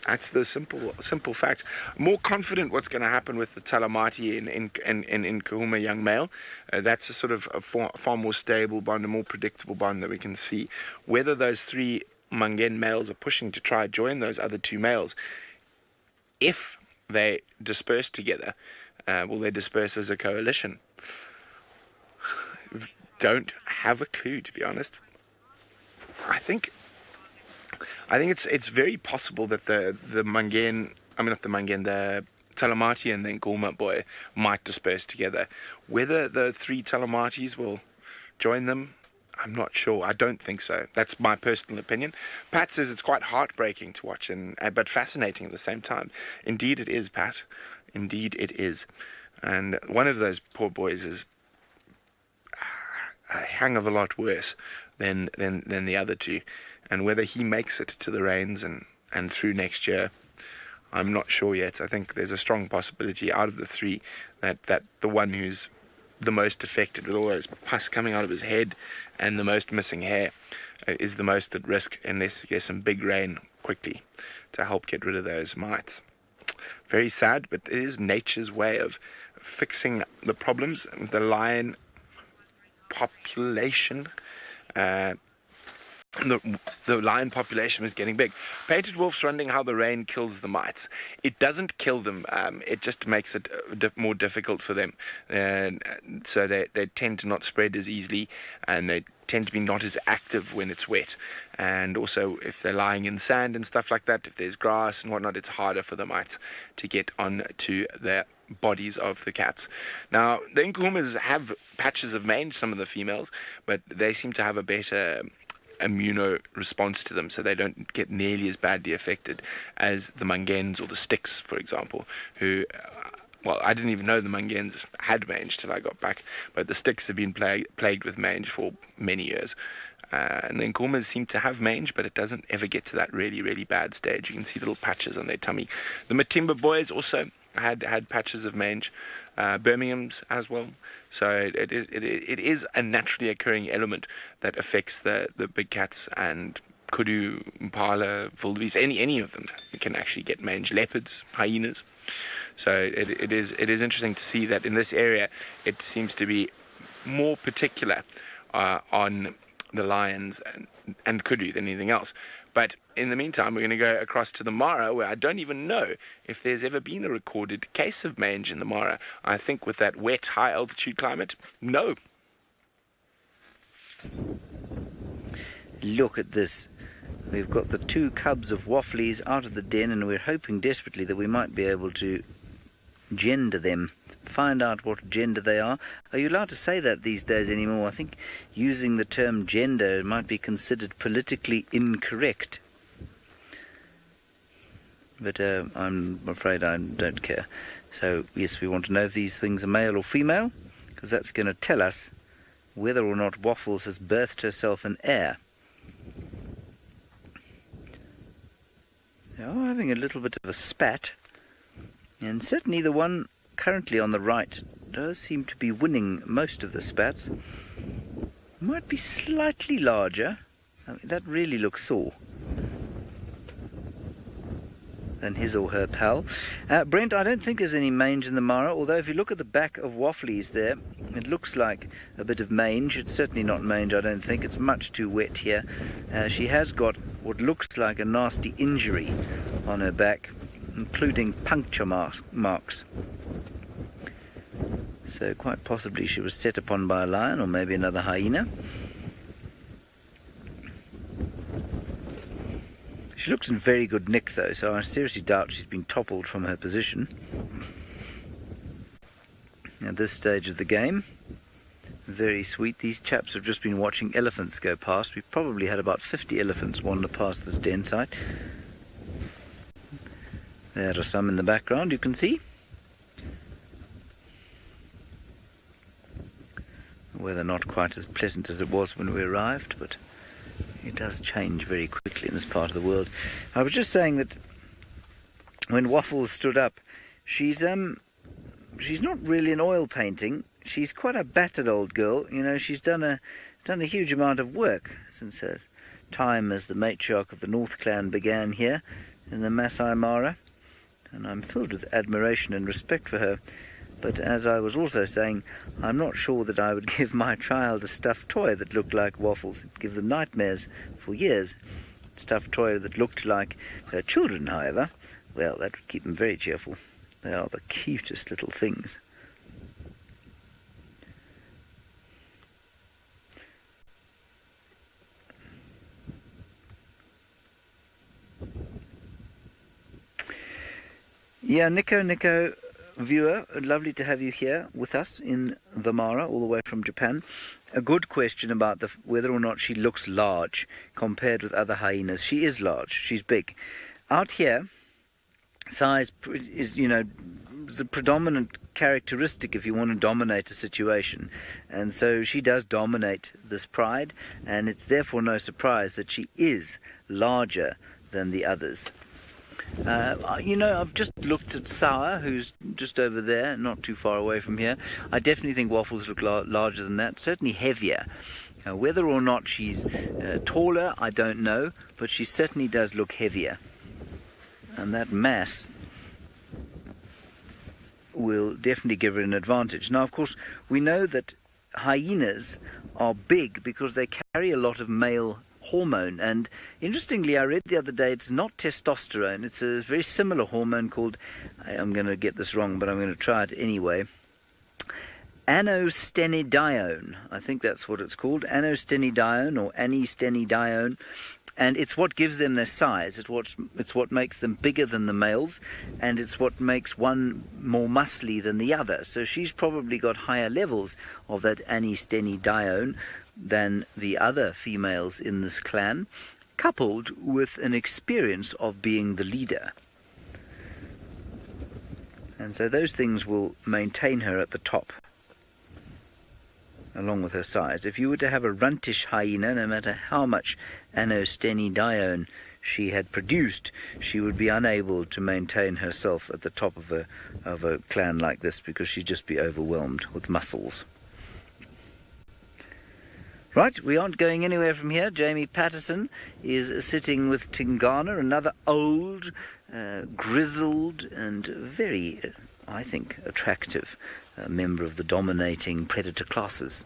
That's the simple fact. More confident what's going to happen with the Talamati in NKUHUMA young male. That's a sort of a far more stable bond, a more predictable bond that we can see. Whether those 3 mangen males are pushing to try join those other 2 males, if they disperse together, will they disperse as a coalition? Don't have a clue, to be honest. I think it's very possible that the Talamati and the NKUHUMA boy might disperse together. Whether the 3 Talamatis will join them, I'm not sure. I don't think so. That's my personal opinion. Pat says it's quite heartbreaking to watch, but fascinating at the same time. Indeed it is, Pat. Indeed it is. And one of those poor boys is a hang of a lot worse than the other 2. And whether he makes it to the reins and through next year, I'm not sure yet. I think there's a strong possibility out of the 3 that the one who's the most affected with all those pus coming out of his head and the most missing hair is the most at risk, unless he gets some big rain quickly to help get rid of those mites. Very sad, but it is nature's way of fixing the problems. The lion population, the lion population was getting big. Painted Wolf's wondering how the rain kills the mites. It doesn't kill them. It just makes it more difficult for them. So they tend to not spread as easily, and they tend to be not as active when it's wet. And also, if they're lying in sand and stuff like that, if there's grass and whatnot, it's harder for the mites to get onto the bodies of the cats. Now, the NKUHUMAs have patches of mange, some of the females, but they seem to have a better immuno response to them, so they don't get nearly as badly affected as the mangens or the sticks, for example, who well, I didn't even know the mangens had mange till I got back, but the sticks have been plagued with mange for many years. And the NKUHUMAs seem to have mange, but it doesn't ever get to that really, really bad stage. You can see little patches on their tummy. The Matimba boys also had patches of mange, Birmingham's as well. So it is a naturally occurring element that affects the big cats, and kudu, impala, wildebeest, any of them can actually get mange. Leopards, hyenas. So it is interesting to see that in this area it seems to be more particular on the lions and kudu than anything else. But in the meantime, we're going to go across to the Mara, where I don't even know if there's ever been a recorded case of mange in the Mara. I think with that wet, high-altitude climate, no. Look at this. We've got the 2 cubs of wafflies out of the den, and we're hoping desperately that we might be able to gender them, find out what gender they are. Are you allowed to say that these days anymore? I think using the term gender might be considered politically incorrect. But I'm afraid I don't care. So, yes, we want to know if these things are male or female, because that's going to tell us whether or not Waffles has birthed herself an heir. They are having a little bit of a spat, and certainly the one currently on the right does seem to be winning most of the spats. Might be slightly larger. I mean, that really looks sore than his or her pal. Brent, I don't think there's any mange in the Mara, although if you look at the back of Wafflies there, it looks like a bit of mange. It's certainly not mange, I don't think. It's much too wet here. She has got what looks like a nasty injury on her back, including puncture marks. So quite possibly she was set upon by a lion or maybe another hyena. She looks in very good nick though, so I seriously doubt she's been toppled from her position at this stage of the game. Very sweet. These chaps have just been watching elephants go past. We've probably had about 50 elephants wander past this den site. There are some in the background, you can see. The weather not quite as pleasant as it was when we arrived, but it does change very quickly in this part of the world. I was just saying that when Waffles stood up, she's not really an oil painting. She's quite a battered old girl. You know, she's done a huge amount of work since her time as the matriarch of the North Clan began here in the Maasai Mara, and I'm filled with admiration and respect for her. But as I was also saying, I'm not sure that I would give my child a stuffed toy that looked like Waffles. It'd give them nightmares for years. Stuffed toy that looked like her children, however, well, that would keep them very cheerful. They are the cutest little things. Yeah, Nico, viewer, lovely to have you here with us in the Mara, all the way from Japan. A good question about whether or not she looks large compared with other hyenas. She is large. She's big. Out here, size is, the predominant characteristic if you want to dominate a situation. And so she does dominate this pride, and it's therefore no surprise that she is larger than the others. I've just looked at Sawa, who's just over there, not too far away from here. I definitely think Waffles look larger than that, certainly heavier. Whether or not she's taller, I don't know, but she certainly does look heavier. And that mass will definitely give her an advantage. Now, of course, we know that hyenas are big because they carry a lot of male hormone, and interestingly, I read the other day it's not testosterone, it's a very similar hormone called, I'm going to get this wrong, but I'm going to try it anyway, anostemnedione. I think that's what it's called, anostemnedione or anistemnedione, and it's what gives them their size. It's what makes them bigger than the males, and it's what makes one more muscly than the other. So she's probably got higher levels of that anistemnedione than the other females in this clan, coupled with an experience of being the leader. And so those things will maintain her at the top, along with her size. If you were to have a runtish hyena, no matter how much anostemnedione she had produced, she would be unable to maintain herself at the top of a clan like this, because she'd just be overwhelmed with muscles. Right, we aren't going anywhere from here. Jamie Patterson is sitting with Tingana, another old, grizzled and very, I think, attractive member of the dominating predator classes.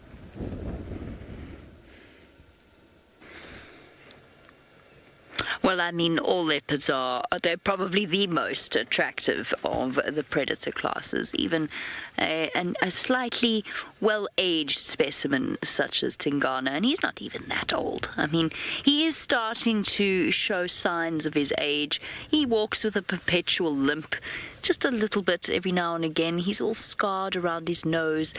Well, I mean, all leopards they're probably the most attractive of the predator classes. Even a slightly well-aged specimen such as Tingana, and he's not even that old. I mean, he is starting to show signs of his age. He walks with a perpetual limp, just a little bit every now and again. He's all scarred around his nose.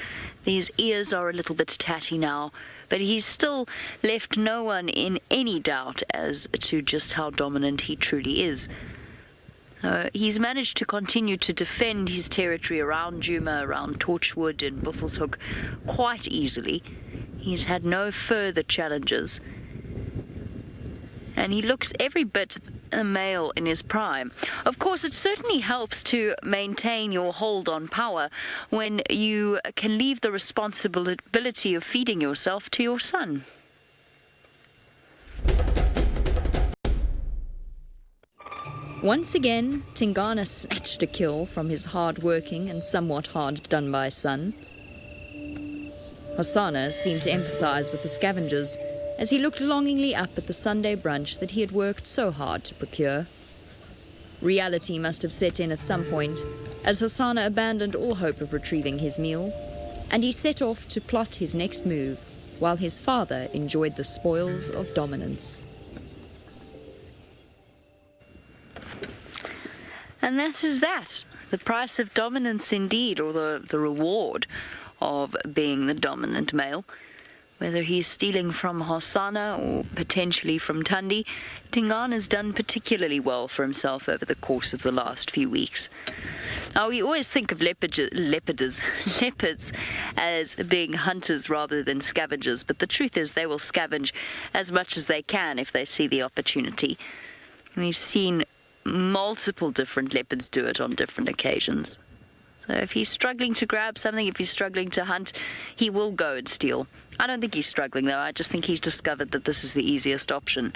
His ears are a little bit tatty now, but he's still left no one in any doubt as to just how dominant he truly is. He's managed to continue to defend his territory around Djuma, around Torchwood and Buffelshoek quite easily. He's had no further challenges. And he looks every bit a male in his prime. Of course, it certainly helps to maintain your hold on power when you can leave the responsibility of feeding yourself to your son. Once again, Tingana snatched a kill from his hard-working and somewhat hard-done-by son. HOSANA seemed to empathize with the scavengers as he looked longingly up at the Sunday brunch that he had worked so hard to procure. Reality must have set in at some point, as HOSANA abandoned all hope of retrieving his meal, and he set off to plot his next move, while his father enjoyed the spoils of dominance. And that is that. The price of dominance indeed, or the reward of being the dominant male. Whether he's stealing from HOSANA or potentially from THANDI, Tingana's done particularly well for himself over the course of the last few weeks. Now, we always think of leopards as being hunters rather than scavengers, but the truth is they will scavenge as much as they can if they see the opportunity. We've seen multiple different leopards do it on different occasions. So if he's struggling to grab something, if he's struggling to hunt, he will go and steal. I don't think he's struggling, though. I just think he's discovered that this is the easiest option.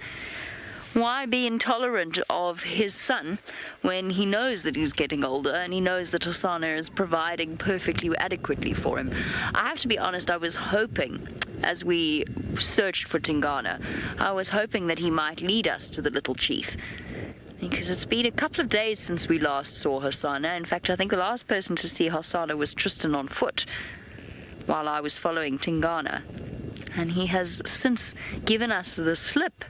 Why be intolerant of his son when he knows that he's getting older and he knows that HOSANA is providing perfectly adequately for him? I have to be honest, I was hoping, as we searched for TINGANA, I was hoping that he might lead us to the little chief. Because it's been a couple of days since we last saw HOSANA. In fact, I think the last person to see HOSANA was Tristan on foot while I was following TINGANA. And he has since given us the slip.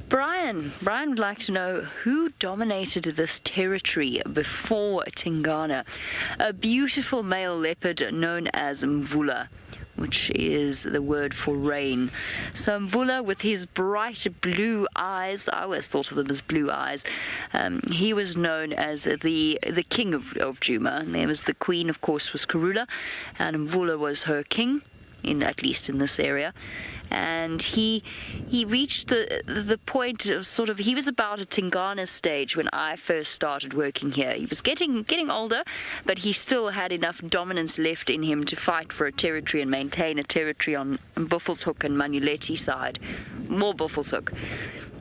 Brian would like to know who dominated this territory before TINGANA. A beautiful male leopard known as Mvula, which is the word for rain. So Mvula, with his bright blue eyes, I always thought of them as blue eyes, he was known as the king of Djuma. And there was the queen, of course, was Karula, and Mvula was her king, at least in this area. And he reached the point of sort of, he was about a TINGANA stage when I first started working here. He was getting older, but he still had enough dominance left in him to fight for a territory and maintain a territory on Buffelshoek and Manuleti side. More Buffelshoek.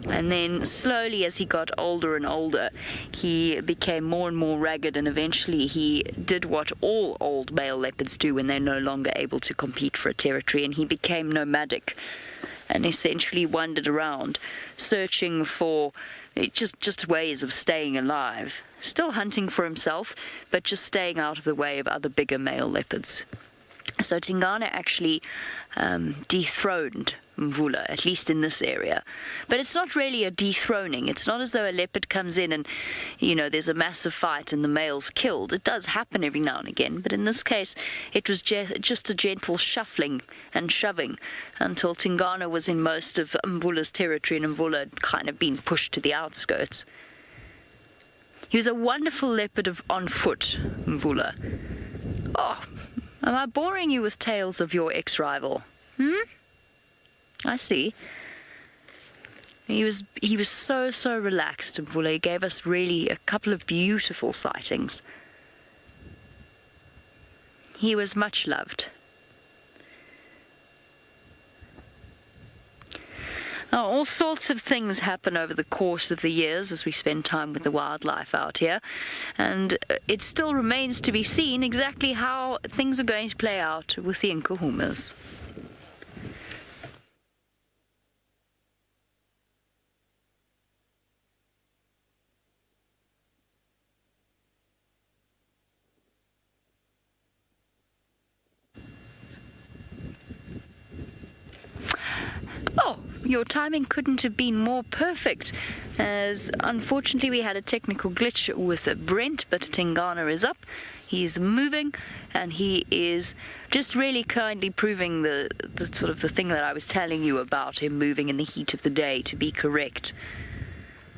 And then slowly, as he got older and older, he became more and more ragged, and eventually he did what all old male leopards do when they're no longer able to compete for a territory, and he became nomadic and essentially wandered around, searching for just ways of staying alive. Still hunting for himself, but just staying out of the way of other bigger male leopards. So TINGANA actually dethroned Mvula, at least in this area. But it's not really a dethroning. It's not as though a leopard comes in and, there's a massive fight and the male's killed. It does happen every now and again, but in this case, it was just a gentle shuffling and shoving until TINGANA was in most of Mvula's territory and Mvula had kind of been pushed to the outskirts. He was a wonderful leopard on foot, Mvula. Oh, am I boring you with tales of your ex-rival? I see. He was so relaxed, Mvula. He gave us really a couple of beautiful sightings. He was much loved. Now, all sorts of things happen over the course of the years as we spend time with the wildlife out here, and it still remains to be seen exactly how things are going to play out with the NKUHUMAs. Oh, your timing couldn't have been more perfect, as unfortunately we had a technical glitch with Brent, but TINGANA is up. He's moving, and he is just really kindly proving the sort of the thing that I was telling you about him moving in the heat of the day to be correct.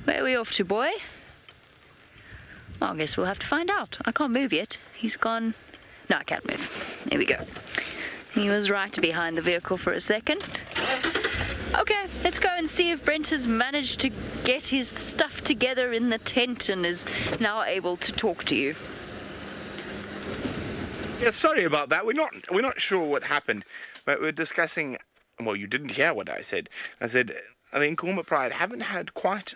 Where are we off to, boy? Well, I guess we'll have to find out. I can't move yet. He's gone. No, I can't move. There we go. He was right behind the vehicle for a second. Okay, let's go and see if Brent has managed to get his stuff together in the tent and is now able to talk to you. Yeah, sorry about that. We're not sure what happened, but we're discussing. Well, you didn't hear what I said. I said the NKUHUMA Pride haven't had quite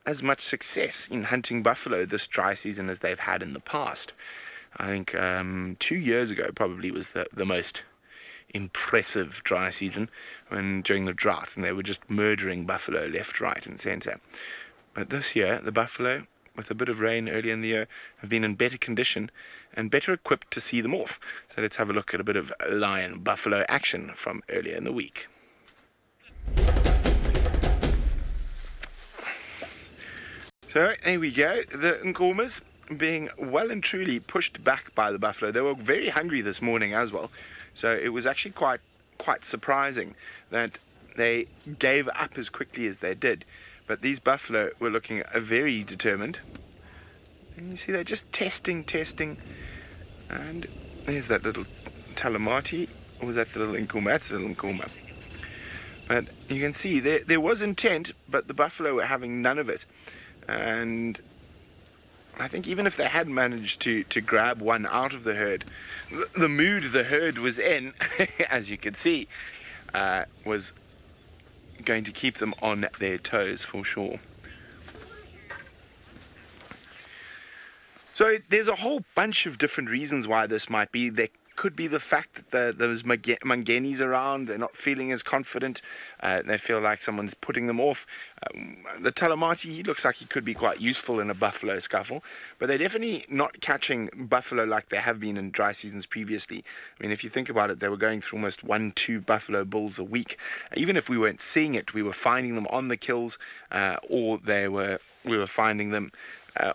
as much success in hunting buffalo this dry season as they've had in the past. I think 2 years ago probably was the most impressive dry season during the drought, and they were just murdering buffalo left, right and centre. But this year the buffalo, with a bit of rain early in the year, have been in better condition and better equipped to see them off. So let's have a look at a bit of lion buffalo action from earlier in the week. So there we go, the NKUHUMAs being well and truly pushed back by the buffalo. They were very hungry this morning as well. So it was actually quite surprising that they gave up as quickly as they did. But these buffalo were looking very determined. And you see they're just testing. And There's that little Talamati, or was that the little NKUHUMA? That's the little NKUHUMA. But you can see there was intent, but the buffalo were having none of it. And I think even if they had managed to grab one out of the herd, the mood the herd was in, as you can see, was going to keep them on their toes for sure. So there's a whole bunch of different reasons why this might be. There could be the fact that those mangenis around, they're not feeling as confident. They feel like someone's putting them off. The Talamati, he looks like he could be quite useful in a buffalo scuffle, but they're definitely not catching buffalo like they have been in dry seasons previously. I mean, if you think about it, they were going through almost 1-2 buffalo bulls a week. Even if we weren't seeing it, we were finding them on the kills, or we were finding them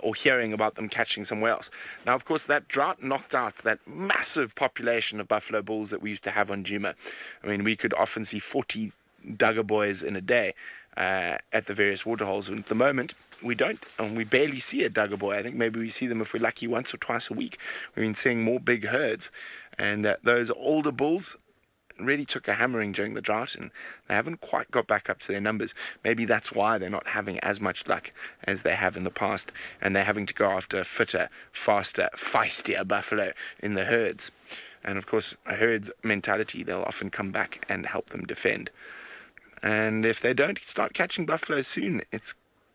or hearing about them catching somewhere else. Now, of course, that drought knocked out that massive population of buffalo bulls that we used to have on Djuma. I mean, we could often see 40 dugger boys in a day at the various waterholes. And at the moment, we don't, and we barely see a dugger boy. I think maybe we see them, if we're lucky, once or twice a week. We've been seeing more big herds. And those older bulls really took a hammering during the drought, and they haven't quite got back up to their numbers. Maybe that's why they're not having as much luck as they have in the past, and they're having to go after fitter, faster, feistier buffalo in the herds. And of course, a herd's mentality, they'll often come back and help them defend. And if they don't start catching buffalo soon, it's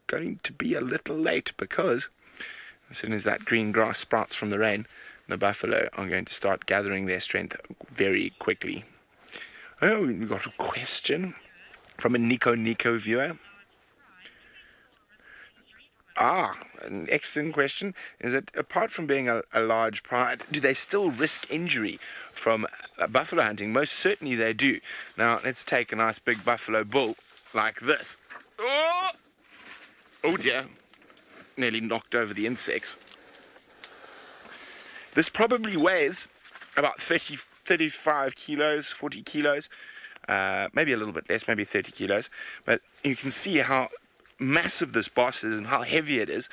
going to be a little late, because as soon as that green grass sprouts from the rain, the buffalo are going to start gathering their strength very quickly. Oh, we got a question from a Nico viewer. An excellent question. Is that apart from being a large pride, do they still risk injury from buffalo hunting? Most certainly they do. Now, let's take a nice big buffalo bull like this. Oh dear. Nearly knocked over the insects. This probably weighs about 35 kilos, 40 kilos, maybe a little bit less, maybe 30 kilos. But you can see how massive this boss is and how heavy it is.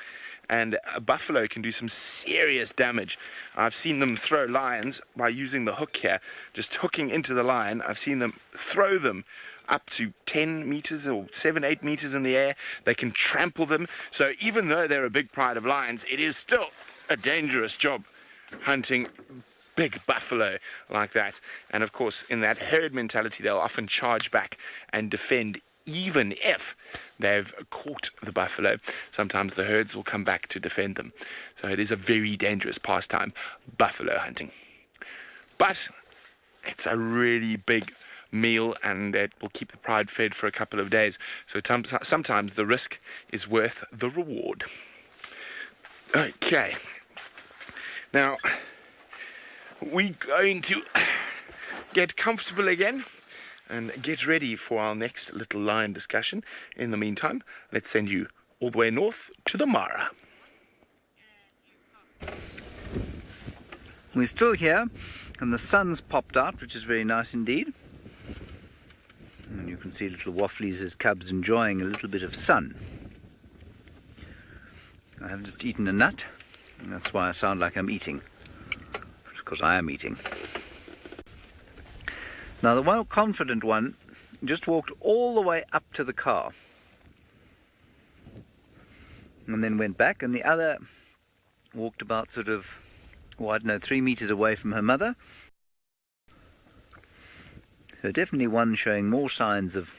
And a buffalo can do some serious damage. I've seen them throw lions by using the hook here, just hooking into the lion. I've seen them throw them up to 10 meters or 7-8 meters in the air. They can trample them. So even though they're a big pride of lions, it is still a dangerous job hunting big buffalo like that. And of course, in that herd mentality, they'll often charge back and defend even if they've caught the buffalo. Sometimes the herds will come back to defend them. So it is a very dangerous pastime, buffalo hunting. But it's a really big meal, and it will keep the pride fed for a couple of days. So sometimes the risk is worth the reward. Okay. Now, we're going to get comfortable again and get ready for our next little lion discussion. In the meantime, let's send you all the way north to the Mara. We're still here, and the sun's popped out, which is very nice indeed. And you can see little Wafflies' cubs enjoying a little bit of sun. I have just eaten a nut, and that's why I sound like I'm eating. It's because I am eating. Now, the well-confident one just walked all the way up to the car and then went back, and the other walked about sort of, 3 meters away from her mother. So definitely one showing more signs of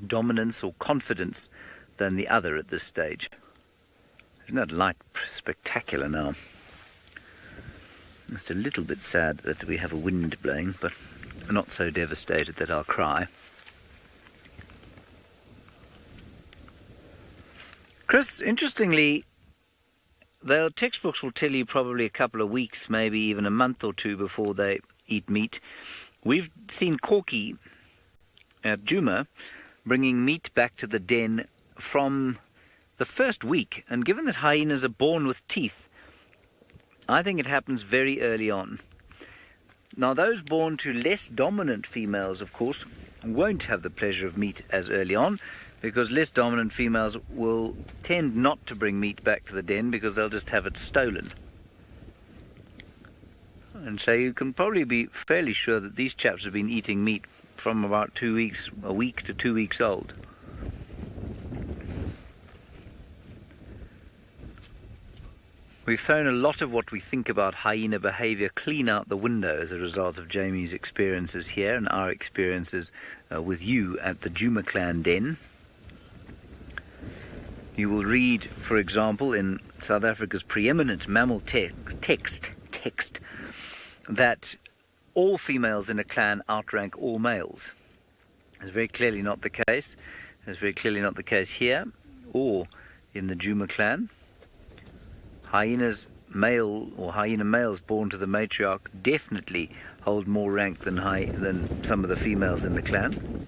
dominance or confidence than the other at this stage. Isn't that light spectacular now? Just a little bit sad that we have a wind blowing, but not so devastated that I'll cry. Chris, interestingly, the textbooks will tell you probably a couple of weeks, maybe even a month or two before they eat meat. We've seen Corky at Djuma bringing meat back to the den from the first week, and given that hyenas are born with teeth, I think it happens very early on. Now, those born to less dominant females, of course, won't have the pleasure of meat as early on, because less dominant females will tend not to bring meat back to the den because they'll just have it stolen. And so you can probably be fairly sure that these chaps have been eating meat from about 2 weeks, a week to 2 weeks old. We've thrown a lot of what we think about hyena behaviour clean out the window as a result of Jamie's experiences here and our experiences with you at the Djuma clan den. You will read, for example, in South Africa's preeminent mammal text, that all females in a clan outrank all males. It's very clearly not the case. It's very clearly not the case here or in the Djuma clan. Hyena males born to the matriarch definitely hold more rank than some of the females in the clan.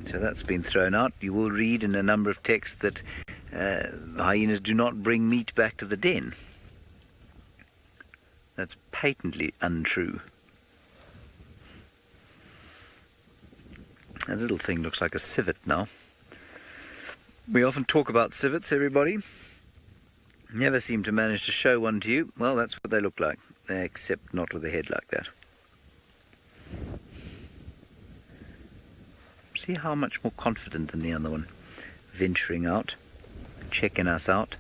So that's been thrown out. You will read in a number of texts that hyenas do not bring meat back to the den. That's patently untrue. That little thing looks like a civet now. We often talk about civets, everybody. Never seem to manage to show one to you. Well, that's what they look like, except not with a head like that. See how much more confident than the other one. Venturing out, checking us out.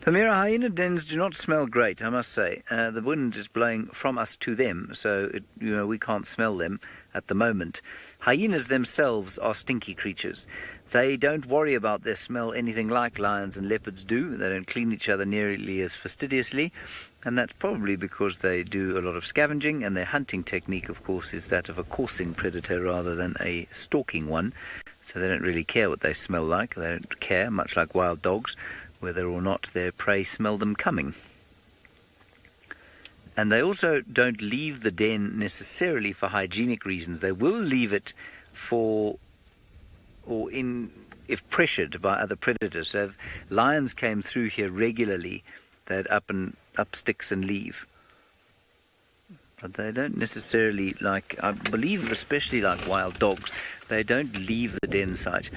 Palmyra hyena dens do not smell great, I must say. The wind is blowing from us to them, so we can't smell them at the moment. Hyenas themselves are stinky creatures. They don't worry about their smell anything like lions and leopards do. They don't clean each other nearly as fastidiously, and that's probably because they do a lot of scavenging, and their hunting technique, of course, is that of a coursing predator rather than a stalking one. So they don't really care what they smell like. They don't care, much like wild dogs, whether or not their prey smell them coming. And they also don't leave the den necessarily for hygienic reasons. They will leave it if pressured by other predators. So if lions came through here regularly, they'd up sticks and leave. But they don't necessarily, I believe, especially like wild dogs, they don't leave the den site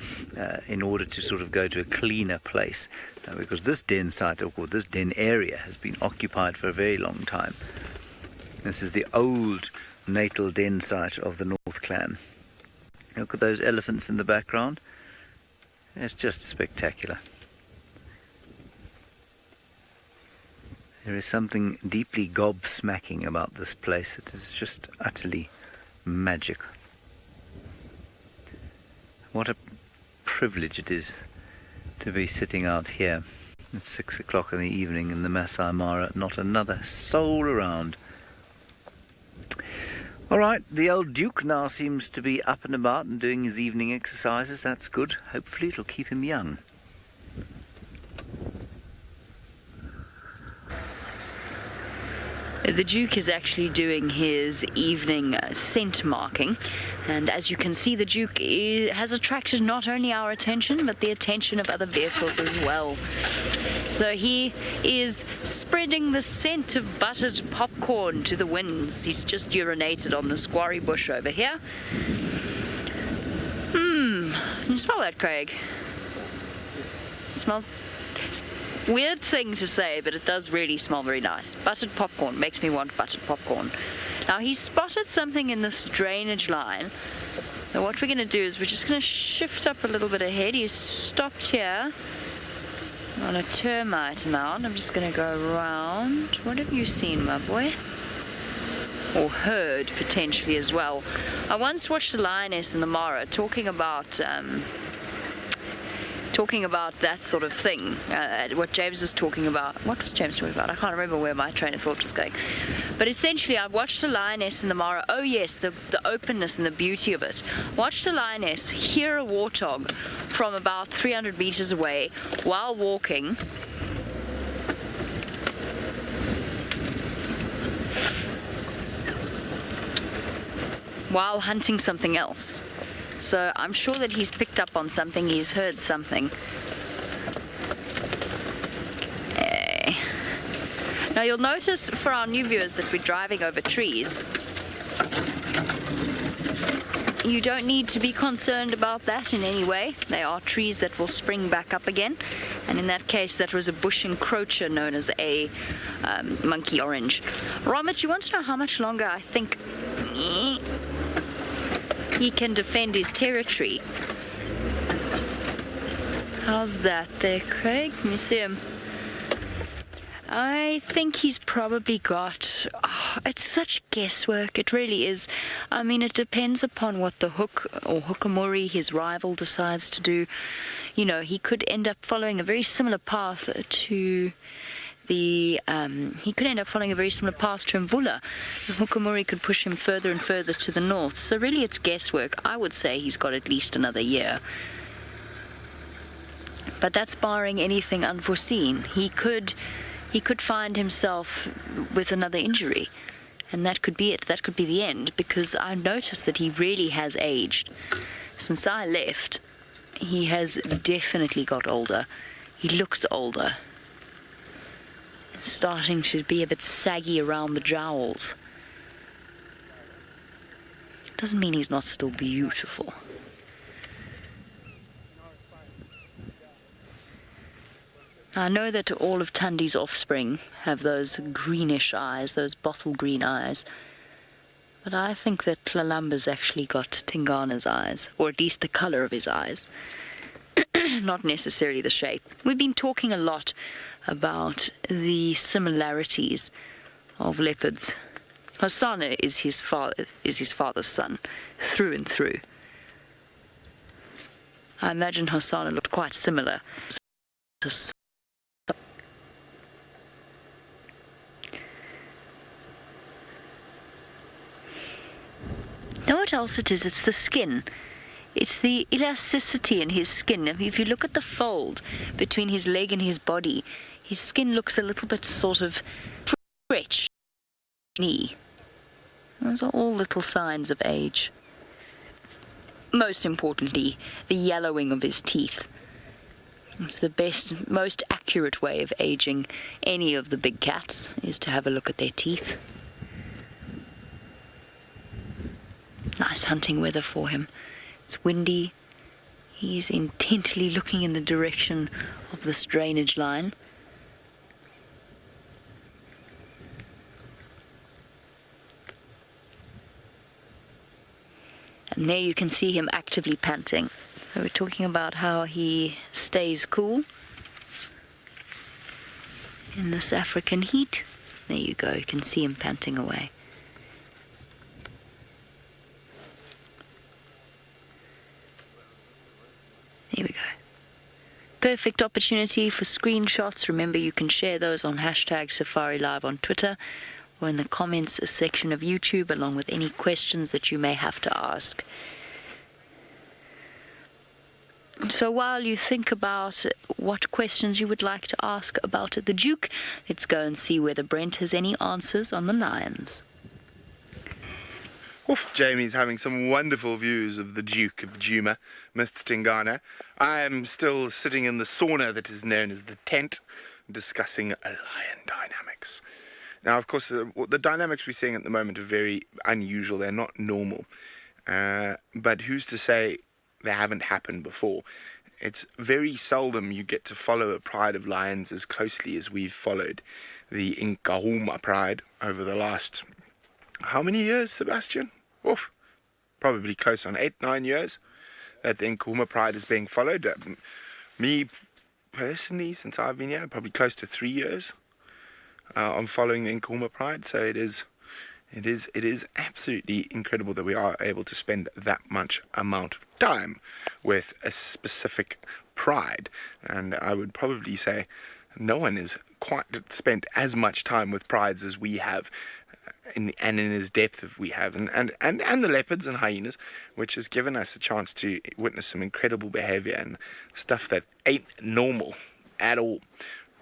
in order to sort of go to a cleaner place. Because this den site, or this den area, has been occupied for a very long time. This is the old natal den site of the North Clan. Look at those elephants in the background. It's just spectacular. There is something deeply gobsmacking about this place. It is just utterly magic. What a privilege it is to be sitting out here at 6 o'clock in the evening in the Maasai Mara, not another soul around. All right, the old Duke now seems to be up and about and doing his evening exercises. That's good. Hopefully it'll keep him young. The Duke is actually doing his evening scent marking, and as you can see, the Duke has attracted not only our attention but the attention of other vehicles as well. So he is spreading the scent of buttered popcorn to the winds. He's just urinated on the squarry bush over here. Can you smell that, Craig? It smells... Weird thing to say, but it does really smell very nice. Buttered popcorn makes me want buttered popcorn. Now, he spotted something in this drainage line. Now, what we're going to do is we're just going to shift up a little bit ahead. He's stopped here on a termite mound. I'm just going to go around. What have you seen, my boy? Or heard, potentially, as well. I once watched the lioness in the Mara talking about that sort of thing, what James was talking about. What was James talking about? I can't remember where my train of thought was going. But essentially, I watched the lioness in the Mara. Oh yes, the openness and the beauty of it. Watched a lioness hear a warthog from about 300 meters away while walking. While hunting something else. So I'm sure that he's picked up on something, he's heard something. Now you'll notice for our new viewers that we're driving over trees. You don't need to be concerned about that in any way. They are trees that will spring back up again. And in that case, that was a bush encroacher known as a monkey orange. Robert, you want to know how much longer I think he can defend his territory? How's that there, Craig? Let me see him. I think he's probably got... it's such guesswork. It really is. I mean, it depends upon what the hook or hookamuri, his rival, decides to do. You know, he could end up following a very similar path to the... he could end up following a very similar path to Mvula. The hookamuri could push him further and further to the north. So really, it's guesswork. I would say he's got at least another year. But that's barring anything unforeseen. He could find himself with another injury, and that could be it. That could be the end, because I've noticed that he really has aged. Since I left, he has definitely got older. He looks older. Starting to be a bit saggy around the jowls. Doesn't mean he's not still beautiful. I know that all of THANDI's offspring have those greenish eyes, those bottle green eyes. But I think that TLALAMBA's actually got TINGANA's eyes, or at least the colour of his eyes. Not necessarily the shape. We've been talking a lot about the similarities of leopards. HOSANA is his father's son, through and through. I imagine HOSANA looked quite similar to... Know what else it is? It's the skin. It's the elasticity in his skin. If you look at the fold between his leg and his body, his skin looks a little bit sort of stretched. Knee. Those are all little signs of age. Most importantly, the yellowing of his teeth. It's the best, most accurate way of aging any of the big cats, is to have a look at their teeth. Nice hunting weather for him. It's windy. He's intently looking in the direction of this drainage line. And there you can see him actively panting. So we're talking about how he stays cool in this African heat. There you go, you can see him panting away. Here we go. Perfect opportunity for screenshots. Remember, you can share those on hashtag Safari Live on Twitter or in the comments section of YouTube, along with any questions that you may have to ask. So while you think about what questions you would like to ask about the Duke, let's go and see whether Brent has any answers on the lions. Oof, Jamie's having some wonderful views of the Duke of DJUMA, Mr. Tingana. I am still sitting in the sauna that is known as the tent, discussing lion dynamics. Now, of course, the dynamics we're seeing at the moment are very unusual. They're not normal. But who's to say they haven't happened before? It's very seldom you get to follow a pride of lions as closely as we've followed the NKUHUMA pride over the last... How many years, Sebastian? Oof, probably close on 8-9 years that the NKUHUMA pride is being followed. Me personally, since I've been here, probably close to 3 years on following the NKUHUMA pride. So it is absolutely incredible that we are able to spend that much amount of time with a specific pride. And I would probably say no one has quite spent as much time with prides as we have. And in as depth as we have, and the leopards and hyenas, which has given us a chance to witness some incredible behavior and stuff that ain't normal at all,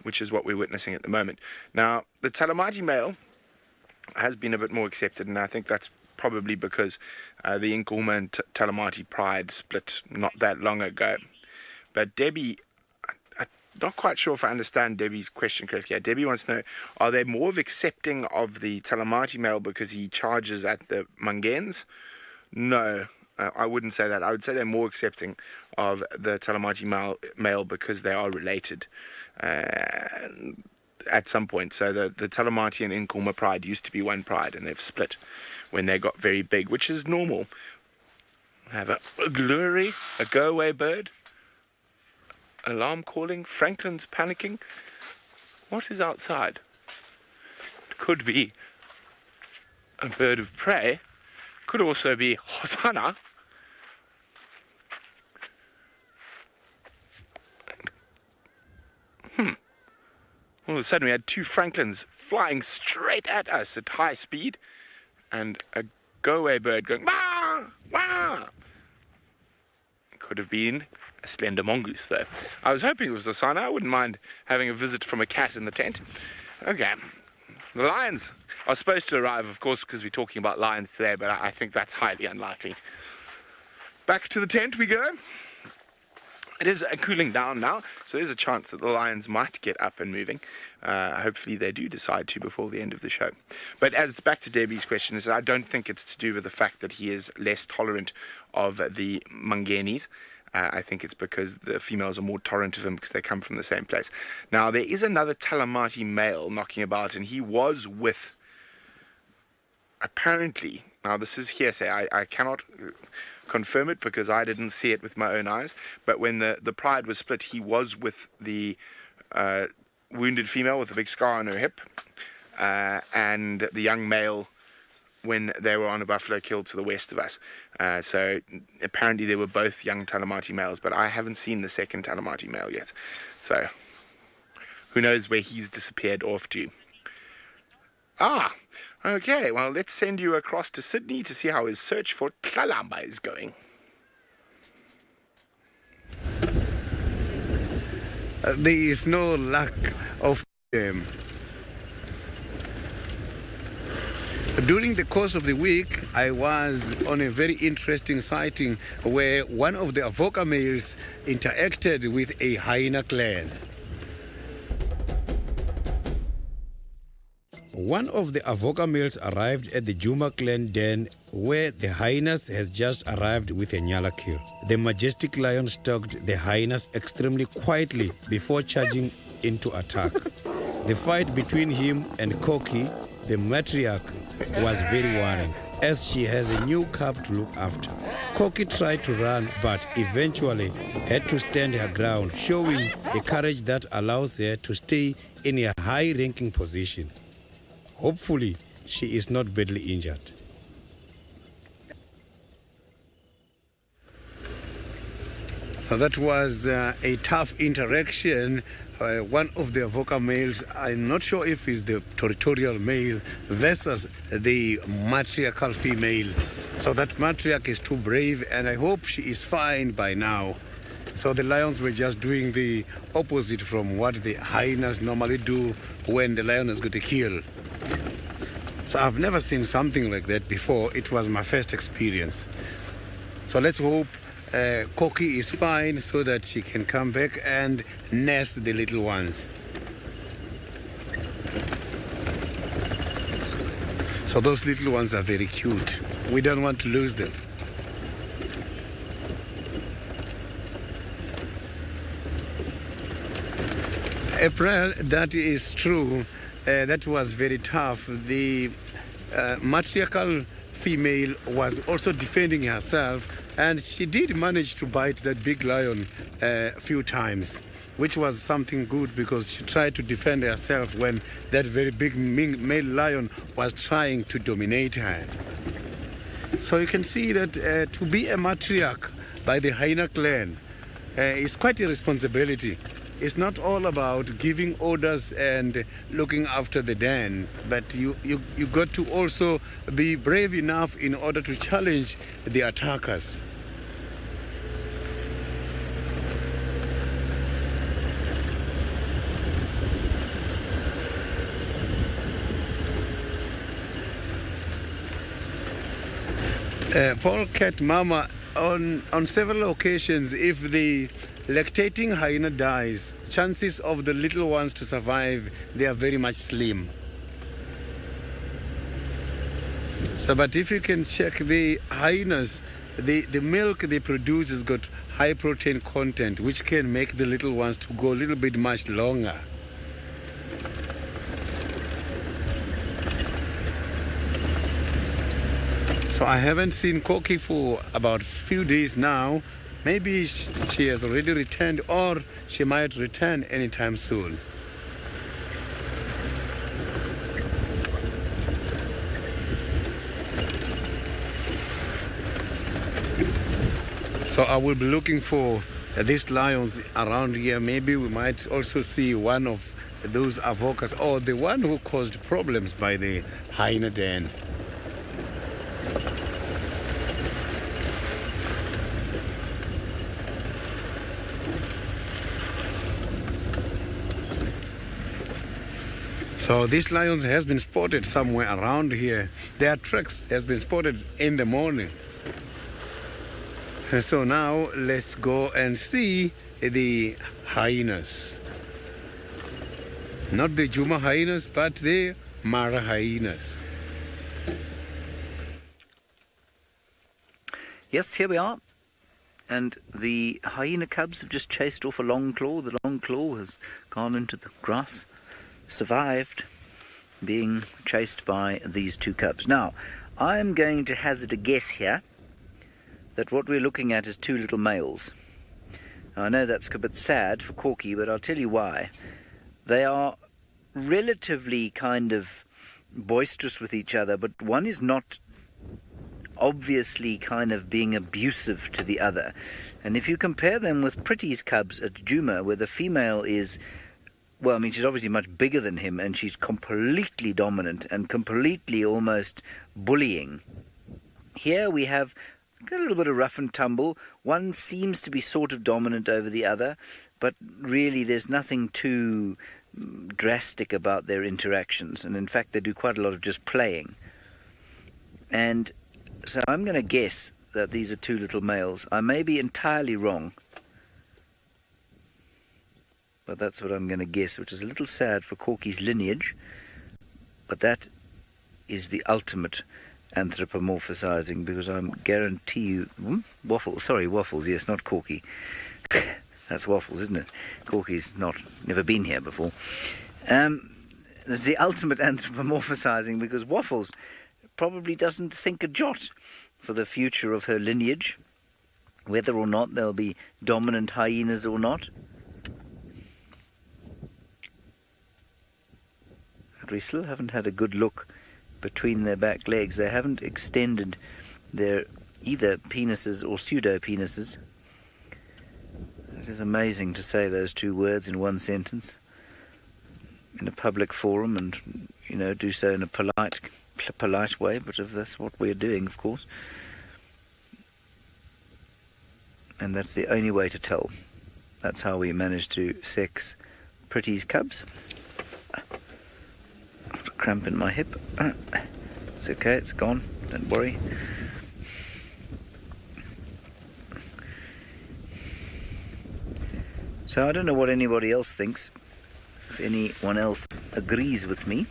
which is what we're witnessing at the moment. Now, the Talamati male has been a bit more accepted, and I think that's probably because the NKUHUMA and Talamati pride split not that long ago. But Debbie, not quite sure if I understand Debbie's question correctly. Debbie wants to know, are they more of accepting of the Talamati male because he charges at the Mangens? No, I wouldn't say that. I would say they're more accepting of the Talamati male because they are related at some point. So the Talamati and NKUHUMA pride used to be one pride, and they've split when they got very big, which is normal. I have a glory, a go-away bird, alarm calling, Franklin's panicking. What is outside? It could be a bird of prey. Could also be HOSANA. All of a sudden we had two Franklins flying straight at us at high speed, and a go-away bird going wah, wah. Could have been a slender mongoose though. I was hoping it was HOSANA. I wouldn't mind having a visit from a cat in the tent. Okay, the lions are supposed to arrive, of course, because we're talking about lions today, but I think that's highly unlikely. Back to the tent we go. It is cooling down now, so there's a chance that the lions might get up and moving. Hopefully they do decide to before the end of the show. But as back to Debbie's question, is I don't think it's to do with the fact that he is less tolerant of the mangenis. I think it's because the females are more tolerant of him because they come from the same place. Now, there is another Talamati male knocking about, and he was with, apparently, now this is hearsay, I cannot confirm it because I didn't see it with my own eyes, but when the pride was split, he was with the wounded female with a big scar on her hip, and the young male when they were on a buffalo kill to the west of us. So apparently they were both young Talamati males, but I haven't seen the second Talamati male yet. So who knows where he's disappeared off to. Okay, well, let's send you across to Sydney to see how his search for TLALAMBA is going. There is no lack of them. During the course of the week, I was on a very interesting sighting where one of the Avoca males interacted with a hyena clan. One of the Avoca males arrived at the Juma clan den where the hyenas has just arrived with a nyala kill. The majestic lion stalked the hyenas extremely quietly before charging into attack. The fight between him and Koki, the matriarch, was very worrying as she has a new cub to look after. Koki tried to run but eventually had to stand her ground, showing a courage that allows her to stay in a high-ranking position. Hopefully, she is not badly injured. That was a tough interaction. One of the Avoca males, I'm not sure if it's the territorial male, versus the matriarchal female. So that matriarch is too brave, and I hope she is fine by now. So the lions were just doing the opposite from what the hyenas normally do when the lion has got a kill. So I've never seen something like that before. It was my first experience. So let's hope Koki is fine so that she can come back and nest the little ones. So those little ones are very cute. We don't want to lose them. April, that is true. That was very tough. The matriarchal female was also defending herself, and she did manage to bite that big lion a few times, which was something good because she tried to defend herself when that very big male lion was trying to dominate her. So you can see that to be a matriarch by the hyena clan is quite a responsibility. It's not all about giving orders and looking after the den, but you got to also be brave enough in order to challenge the attackers. Polecat mama, on several occasions, if the lactating hyena dies, chances of the little ones to survive, they are very much slim. So, but if you can check the hyenas, the milk they produce has got high protein content, which can make the little ones to go a little bit much longer. So I haven't seen Koki for about a few days now. Maybe she has already returned, or she might return anytime soon. So I will be looking for these lions around here. Maybe we might also see one of those avocas, or the one who caused problems by the hyena den. So these lions has been spotted somewhere around here. Their tracks has been spotted in the morning. And so now let's go and see the hyenas. Not the Juma hyenas, but the Mara hyenas. Yes, here we are. And the hyena cubs have just chased off a long claw. The long claw has gone into the grass, survived being chased by these two cubs. Now, I'm going to hazard a guess here that what we're looking at is two little males. Now, I know that's a bit sad for Corky, but I'll tell you why. They are relatively kind of boisterous with each other, but one is not obviously kind of being abusive to the other. And if you compare them with Pretty's cubs at Juma, where the female is, well, I mean, she's obviously much bigger than him, and she's completely dominant and completely almost bullying. Here we have a little bit of rough and tumble. One seems to be sort of dominant over the other, but really there's nothing too drastic about their interactions. And in fact, they do quite a lot of just playing. And so I'm going to guess that these are two little males. I may be entirely wrong, but that's what I'm going to guess, which is a little sad for Corky's lineage. But that is the ultimate anthropomorphizing, because I guarantee you... Waffles, yes, not Corky. That's Waffles, isn't it? Corky's never been here before. The ultimate anthropomorphizing, because Waffles probably doesn't think a jot for the future of her lineage, whether or not there'll be dominant hyenas or not. But we still haven't had a good look between their back legs. They haven't extended their either penises or pseudo-penises. It is amazing to say those two words in one sentence in a public forum, and, you know, do so in a polite way, but if that's what we're doing, of course. And that's the only way to tell. That's how we manage to sex Pretty's cubs. I've got a cramp in my hip. It's okay, it's gone, don't worry. So I don't know what anybody else thinks. If anyone else agrees with me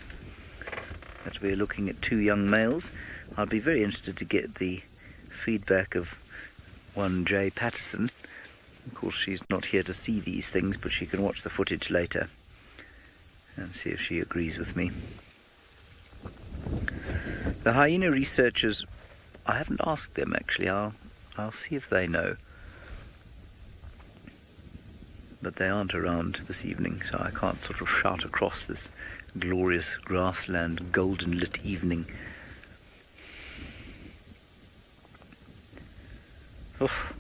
that we're looking at two young males, I'd be very interested to get the feedback of one Jay Patterson. Of course, she's not here to see these things, but she can watch the footage later and see if she agrees with me. The hyena researchers, I haven't asked them actually. I'll see if they know. But they aren't around this evening, so I can't sort of shout across this glorious grassland, golden lit evening. Oh.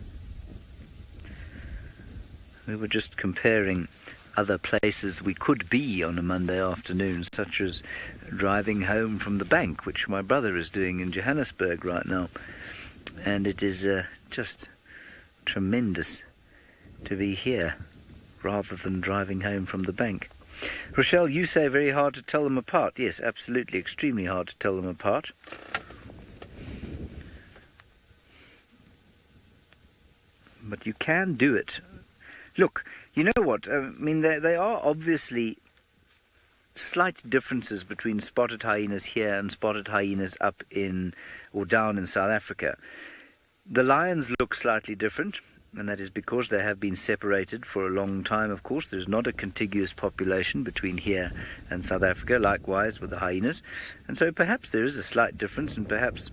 We were just comparing other places we could be on a Monday afternoon, such as driving home from the bank, which my brother is doing in Johannesburg right now. And it is just tremendous to be here rather than driving home from the bank. Rochelle, you say very hard to tell them apart. Yes, absolutely, extremely hard to tell them apart. But you can do it. Look, you know what? I mean, there are obviously slight differences between spotted hyenas here and spotted hyenas up in or down in South Africa. The lions look slightly different, and that is because they have been separated for a long time. Of course, there's not a contiguous population between here and South Africa, likewise with the hyenas. And so perhaps there is a slight difference, and perhaps,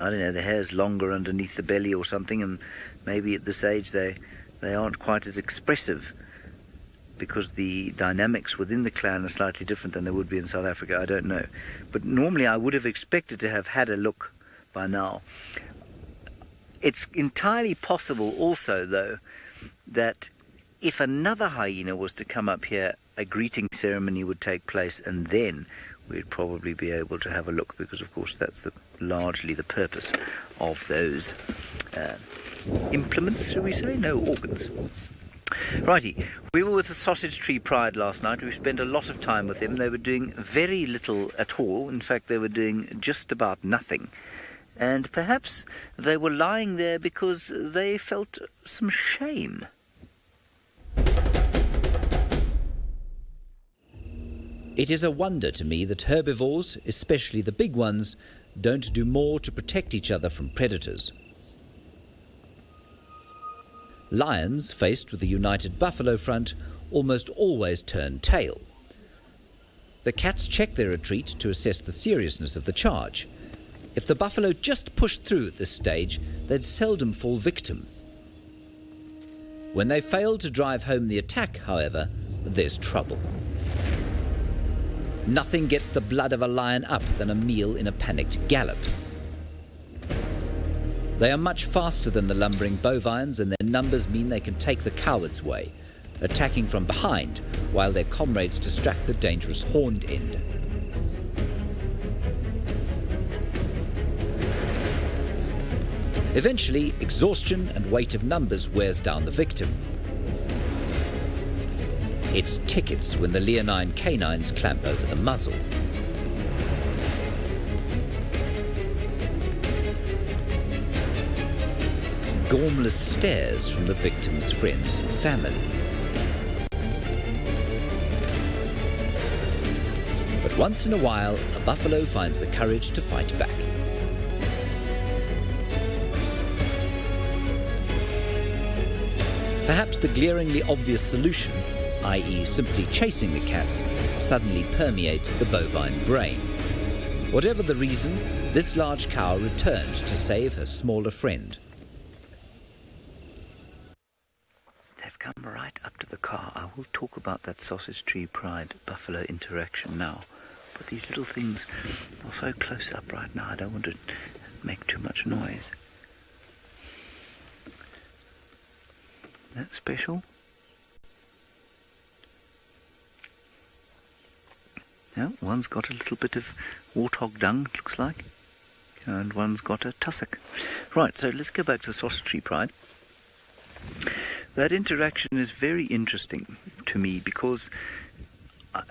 I don't know, the hair's longer underneath the belly or something, and maybe at this age they aren't quite as expressive because the dynamics within the clan are slightly different than they would be in South Africa. I don't know. But normally I would have expected to have had a look by now. It's entirely possible also, though, that if another hyena was to come up here, a greeting ceremony would take place, and then we'd probably be able to have a look, because, of course, that's largely the purpose of those implements, shall we say? No, organs. Righty, we were with the Sausage Tree Pride last night. We spent a lot of time with them. They were doing very little at all. In fact, they were doing just about nothing. And perhaps they were lying there because they felt some shame. It is a wonder to me that herbivores, especially the big ones, don't do more to protect each other from predators. Lions, faced with a united buffalo front, almost always turn tail. The cats check their retreat to assess the seriousness of the charge. If the buffalo just pushed through at this stage, they'd seldom fall victim. When they fail to drive home the attack, however, there's trouble. Nothing gets the blood of a lion up than a meal in a panicked gallop. They are much faster than the lumbering bovines, and their numbers mean they can take the coward's way, attacking from behind while their comrades distract the dangerous horned end. Eventually, exhaustion and weight of numbers wears down the victim. It's tickets when the leonine canines clamp over the muzzle. Gormless stares from the victim's friends and family. But once in a while, a buffalo finds the courage to fight back. Perhaps the glaringly obvious solution, i.e. simply chasing the cats, suddenly permeates the bovine brain. Whatever the reason, this large cow returned to save her smaller friend. They've come right up to the car. I will talk about that Sausage Tree Pride buffalo interaction now. But these little things are so close up right now, I don't want to make too much noise. That special? No, one's got a little bit of warthog dung, it looks like, and one's got a tussock. Right, so let's go back to the Sausage Tree Pride. That interaction is very interesting to me because,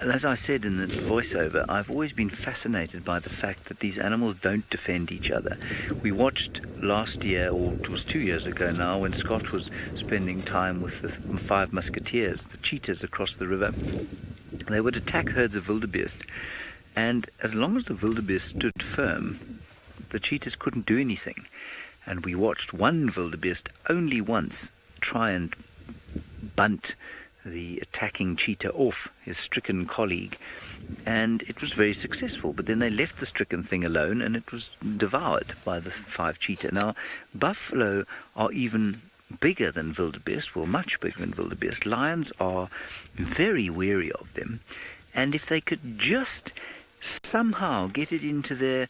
as I said in the voiceover, I've always been fascinated by the fact that these animals don't defend each other. We watched last year, or it was 2 years ago now, when Scott was spending time with the 5 musketeers, the cheetahs across the river. They would attack herds of wildebeest, and as long as the wildebeest stood firm, the cheetahs couldn't do anything. And we watched one wildebeest only once try and bunt the attacking cheetah off his stricken colleague, and it was very successful. But then they left the stricken thing alone, and it was devoured by the 5 cheetah. Now, buffalo are even bigger than wildebeest, well, much bigger than wildebeest. Lions are very wary of them, and if they could just somehow get it into their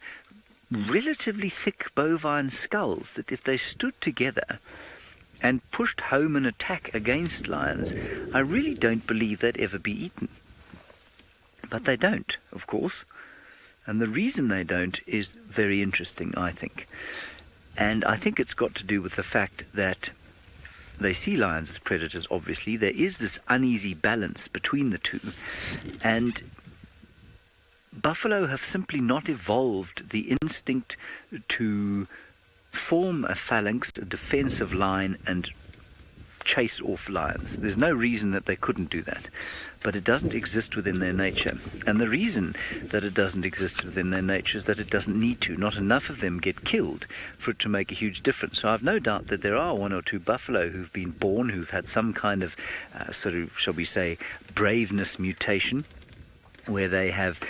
relatively thick bovine skulls, that if they stood together and pushed home an attack against lions, I really don't believe they'd ever be eaten. But they don't, of course, and the reason they don't is very interesting, I think. And I think it's got to do with the fact that they see lions as predators, obviously. There is this uneasy balance between the two, and buffalo have simply not evolved the instinct to form a phalanx, a defensive line, and chase off lions. There's no reason that they couldn't do that, but it doesn't exist within their nature. And the reason that it doesn't exist within their nature is that it doesn't need to. Not enough of them get killed for it to make a huge difference. So I've no doubt that there are one or two buffalo who've been born, who've had some kind of shall we say, braveness mutation, where they have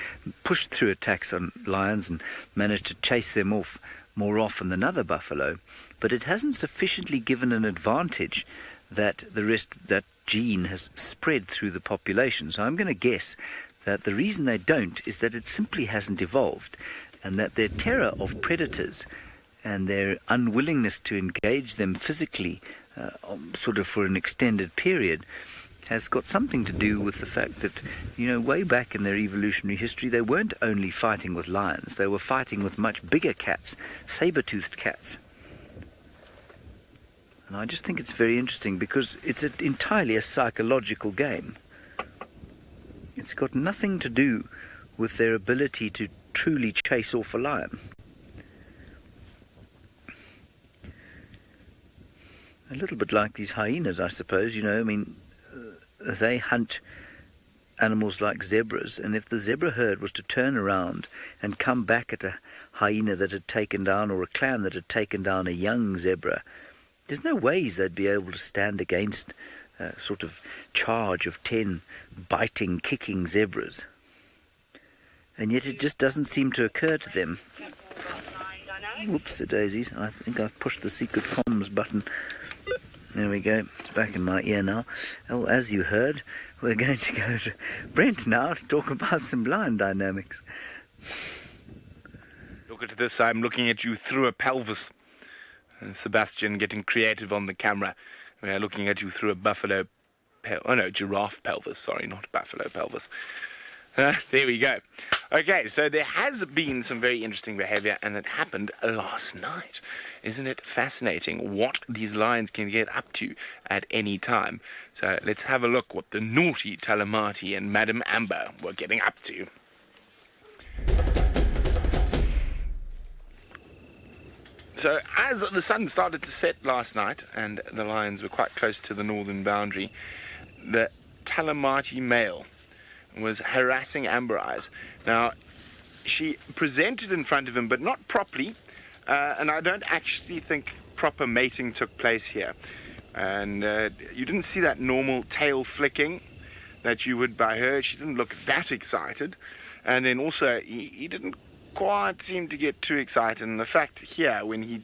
pushed through attacks on lions and managed to chase them off more often than other buffalo, but it hasn't sufficiently given an advantage that that gene has spread through the population. So I'm going to guess that the reason they don't is that it simply hasn't evolved, and that their terror of predators and their unwillingness to engage them physically sort of for an extended period has got something to do with the fact that, way back in their evolutionary history, they weren't only fighting with lions, they were fighting with much bigger cats, saber-toothed cats. And I just think it's very interesting because it's entirely a psychological game. It's got nothing to do with their ability to truly chase off a lion. A little bit like these hyenas, I suppose, they hunt animals like zebras, and if the zebra herd was to turn around and come back at a hyena that had taken down, or a clan that had taken down a young zebra, there's no ways they'd be able to stand against a sort of charge of 10 biting, kicking zebras. And yet it just doesn't seem to occur to them. Whoops, the daisies. I think I've pushed the secret comms button. There we go. It's back in my ear now. Oh, as you heard, we're going to go to Brent now to talk about some lion dynamics. Look at this. I'm looking at you through a pelvis. And Sebastian getting creative on the camera. We are looking at you through a giraffe pelvis. Sorry, not buffalo pelvis. There we go. Okay, so there has been some very interesting behavior, and it happened last night. Isn't it fascinating what these lions can get up to at any time? So let's have a look what the naughty Talamati and Madam Amber were getting up to. So as the sun started to set last night, and the lions were quite close to the northern boundary, the Talamati male was harassing Amber Eyes. Now, she presented in front of him, but not properly, and I don't actually think proper mating took place here. And you didn't see that normal tail flicking that you would by her. She didn't look that excited. And then also, he didn't quite seem to get too excited. And the fact here, when he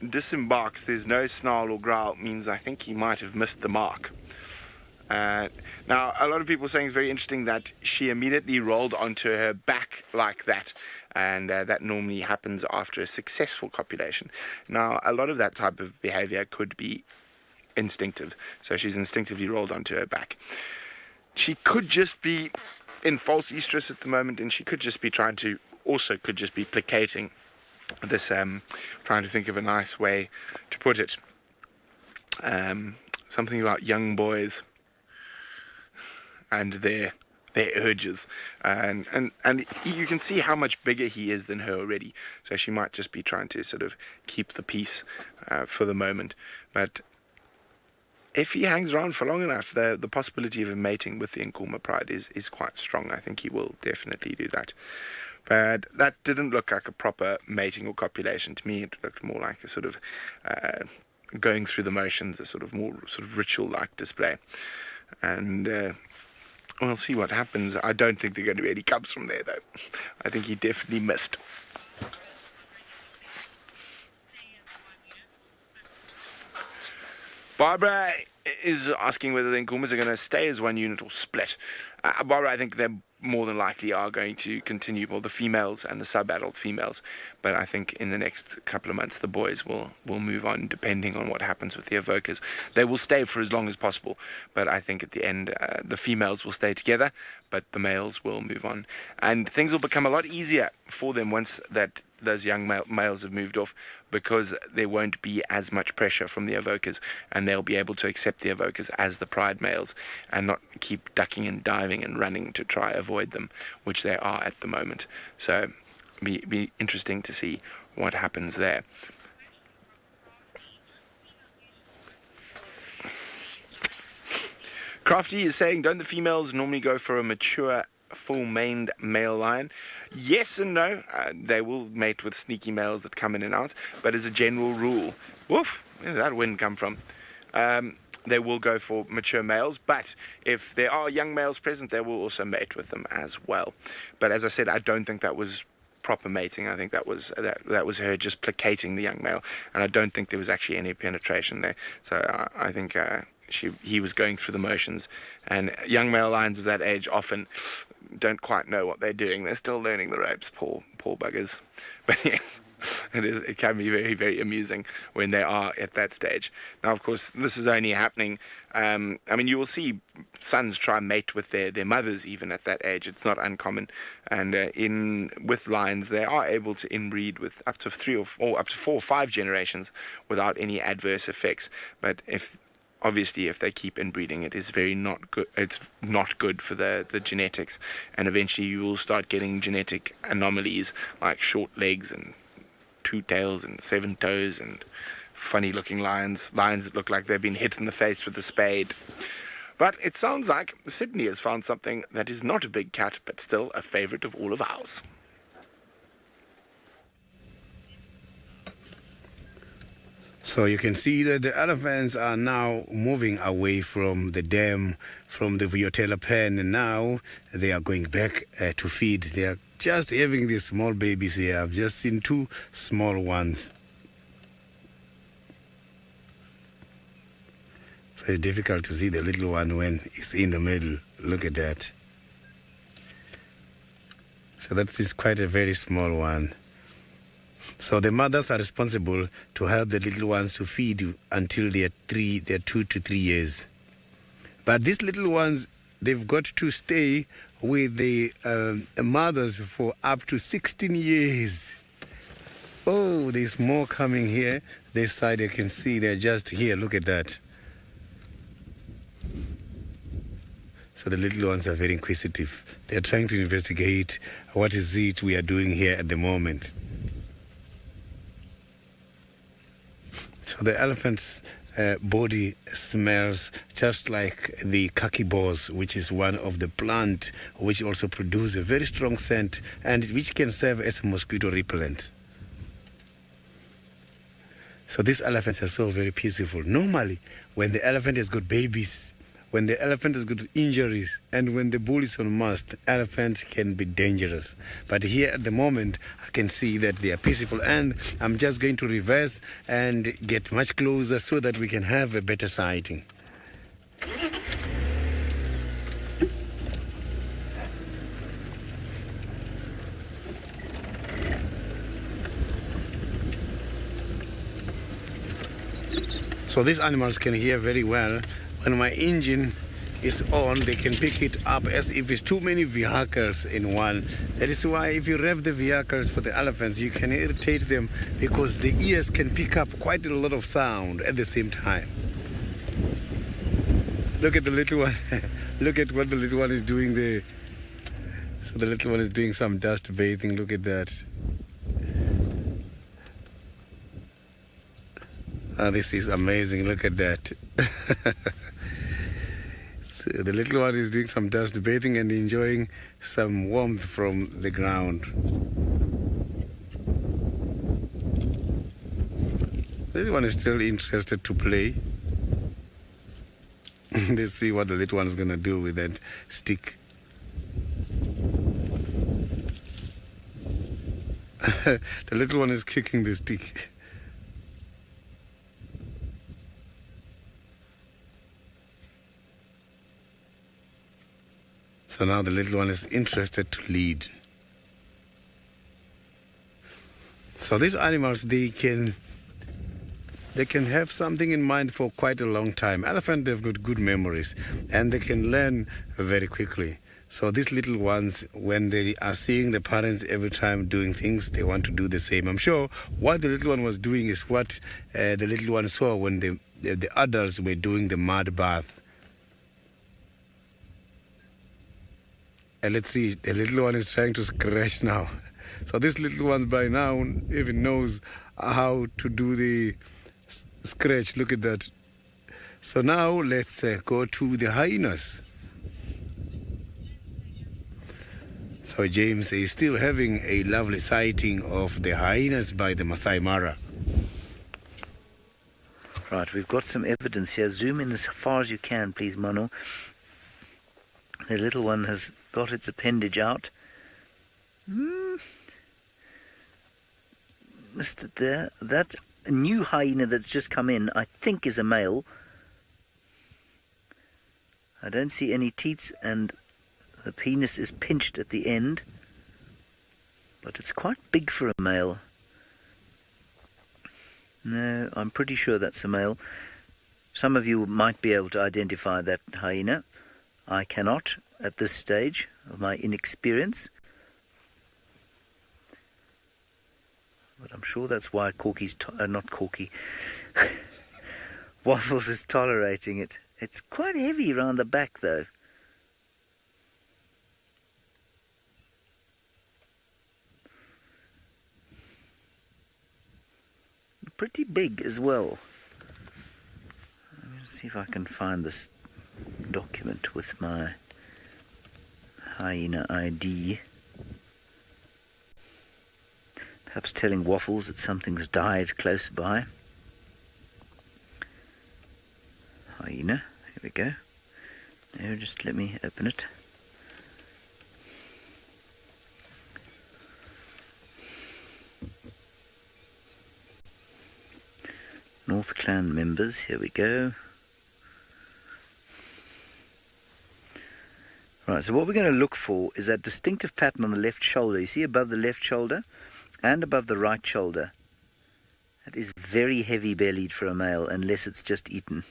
disembarks, there's no snarl or growl, means I think he might have missed the mark. Now, a lot of people are saying it's very interesting that she immediately rolled onto her back like that, and that normally happens after a successful copulation. Now, a lot of that type of behavior could be instinctive, so she's instinctively rolled onto her back. She could just be in false estrus at the moment, and she could just be placating this, trying to think of a nice way to put it. Something about young boys and their urges, and you can see how much bigger he is than her already, so she might just be trying to sort of keep the peace for the moment. But if he hangs around for long enough, the possibility of him mating with the NKUHUMA pride is quite strong. I think he will definitely do that. But that didn't look like a proper mating or copulation to me. It looked more like a sort of going through the motions, a sort of more sort of ritual-like display. And we'll see what happens. I don't think there are going to be any cubs from there, though. I think he definitely missed. Barbara is asking whether the NKUHUMAs are going to stay as one unit or split. Barbara, I think they're more than likely are going to continue, well, the females and the sub-adult females, but I think in the next couple of months the boys will move on depending on what happens with the evokers. They will stay for as long as possible, but I think at the end the females will stay together, but the males will move on, and things will become a lot easier for them once that those young males have moved off, because there won't be as much pressure from the evokers, and they'll be able to accept the evokers as the pride males and not keep ducking and diving and running to try avoid them, which they are at the moment. So be interesting to see what happens there. Crafty is saying, don't the females normally go for a mature, full-maned male lion? Yes and no. They will mate with sneaky males that come in and out, but as a general rule, woof, where did that wind come from? They will go for mature males, but if there are young males present, they will also mate with them as well. But as I said, I don't think that was proper mating. I think that was her just placating the young male, and I don't think there was actually any penetration there. So I think he was going through the motions, and young male lions of that age often don't quite know what they're doing. They're still learning the ropes, poor buggers. But yes, it can be very, very amusing when they are at that stage. Now, of course, this is only happening. I mean, you will see sons try and mate with their mothers even at that age. It's not uncommon. And with lions, they are able to inbreed with up to 3 or 4 or 5 generations without any adverse effects. But obviously, if they keep inbreeding, it is not good. It's not good for the genetics, and eventually you will start getting genetic anomalies like short legs and 2 tails and 7 toes and funny-looking lions that look like they've been hit in the face with a spade. But it sounds like Sydney has found something that is not a big cat, but still a favourite of all of ours. So you can see that the elephants are now moving away from the dam, from the Vuyotela pen, and now they are going back to feed. They are just having these small babies here. I've just seen 2 small ones. So it's difficult to see the little one when it's in the middle. Look at that. So that is quite a very small one. So the mothers are responsible to help the little ones to feed until they're 2 to 3 years. But these little ones, they've got to stay with the mothers for up to 16 years. Oh, there's more coming here. This side you can see they're just here. Look at that. So the little ones are very inquisitive. They're trying to investigate what is it we are doing here at the moment. So the elephant's body smells just like the khaki balls, which is one of the plant which also produce a very strong scent and which can serve as a mosquito repellent. So these elephants are so very peaceful. Normally, when the elephant has got babies, when the elephant has got injuries, and when the bull is on mast, elephants can be dangerous. But here at the moment, I can see that they are peaceful, and I'm just going to reverse and get much closer so that we can have a better sighting. So these animals can hear very well. When my engine is on, they can pick it up as if it's too many vehicles in one. That is why if you rev the vehicles for the elephants, you can irritate them because the ears can pick up quite a lot of sound at the same time. Look at the little one. Look at what the little one is doing there. So the little one is doing some dust bathing. Look at that. Oh, this is amazing. Look at that. So the little one is doing some dust bathing and enjoying some warmth from the ground. The little one is still interested to play. Let's see what the little one is going to do with that stick. The little one is kicking the stick. So now the little one is interested to lead. So these animals, they can have something in mind for quite a long time. Elephants, they've got good memories and they can learn very quickly. So these little ones, when they are seeing the parents every time doing things, they want to do the same. I'm sure what the little one was doing is what the little one saw when the adults were doing the mud bath. And let's see, the little one is trying to scratch now. So this little one by now even knows how to do the scratch. Look at that. So now let's go to the hyenas. So James is still having a lovely sighting of the hyenas by the Maasai Mara. Right, we've got some evidence here. Zoom in as far as you can, please, Manu. The little one has got its appendage out. Mr. There, that new hyena that's just come in, I think is a male. I don't see any teeth, and the penis is pinched at the end, but it's quite big for a male. No, I'm pretty sure that's a male. Some of you might be able to identify that hyena. I cannot at this stage of my inexperience. But I'm sure that's why Corky's, not Corky, Waffles is tolerating it. It's quite heavy around the back though. Pretty big as well. Let's see if I can find this document with my hyena ID. Perhaps telling Waffles that something's died close by. Hyena, here we go. No, just let me open it. North Clan members, here we go. Right, so what we're going to look for is that distinctive pattern on the left shoulder. You see above the left shoulder and above the right shoulder. That is very heavy bellied for a male, unless it's just eaten.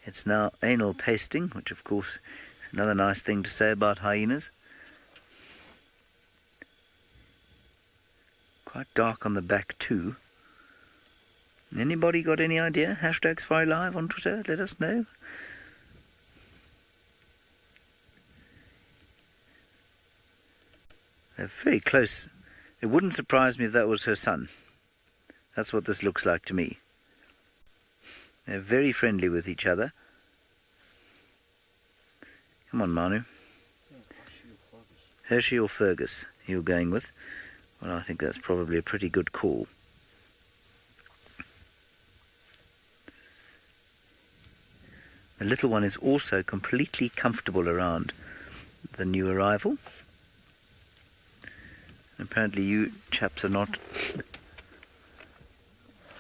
It's now anal pasting, which of course is another nice thing to say about hyenas. Quite dark on the back too. Anybody got any idea? Hashtag Safari Live on Twitter, let us know. They're very close. It wouldn't surprise me if that was her son. That's what this looks like to me. They're very friendly with each other. Come on, Manu. Hershey or Fergus you're going with? Well, I think that's probably a pretty good call. The little one is also completely comfortable around the new arrival. Apparently you chaps are not.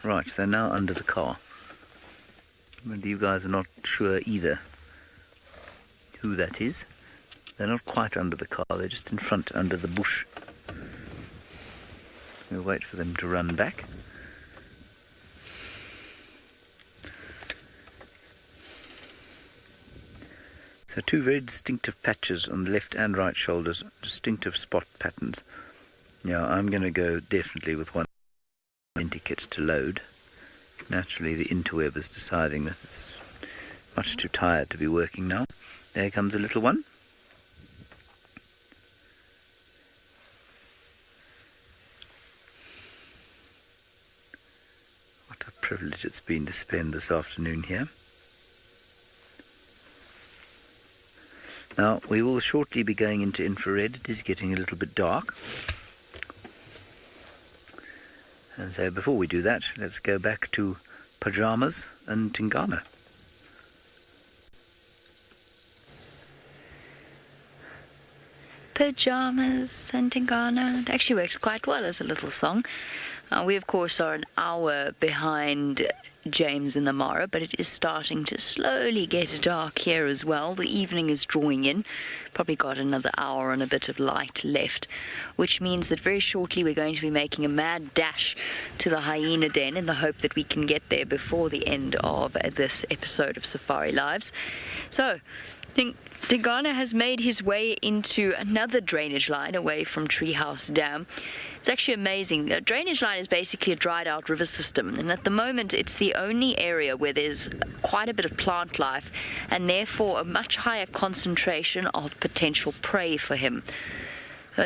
Right, they're now under the car. But you guys are not sure either who that is. They're not quite under the car, they're just in front under the bush. We'll wait for them to run back. So two very distinctive patches on the left and right shoulders, distinctive spot patterns. Yeah, I'm going to go definitely with one identikit to load. Naturally, the interweb is deciding that it's much too tired to be working now. There comes a little one. What a privilege it's been to spend this afternoon here. Now, we will shortly be going into infrared. It is getting a little bit dark. And so before we do that, let's go back to pajamas and Tingana. Pajamas and Tingana. It actually works quite well as a little song. We, of course, are an hour behind James in the Mara, but it is starting to slowly get dark here as well. The evening is drawing in. Probably got another hour and a bit of light left, which means that very shortly we're going to be making a mad dash to the hyena den in the hope that we can get there before the end of this episode of Safari Lives. So, Tingana has made his way into another drainage line away from Treehouse Dam. It's actually amazing. The drainage line is basically a dried out river system, and at the moment it's the only area where there's quite a bit of plant life and therefore a much higher concentration of potential prey for him.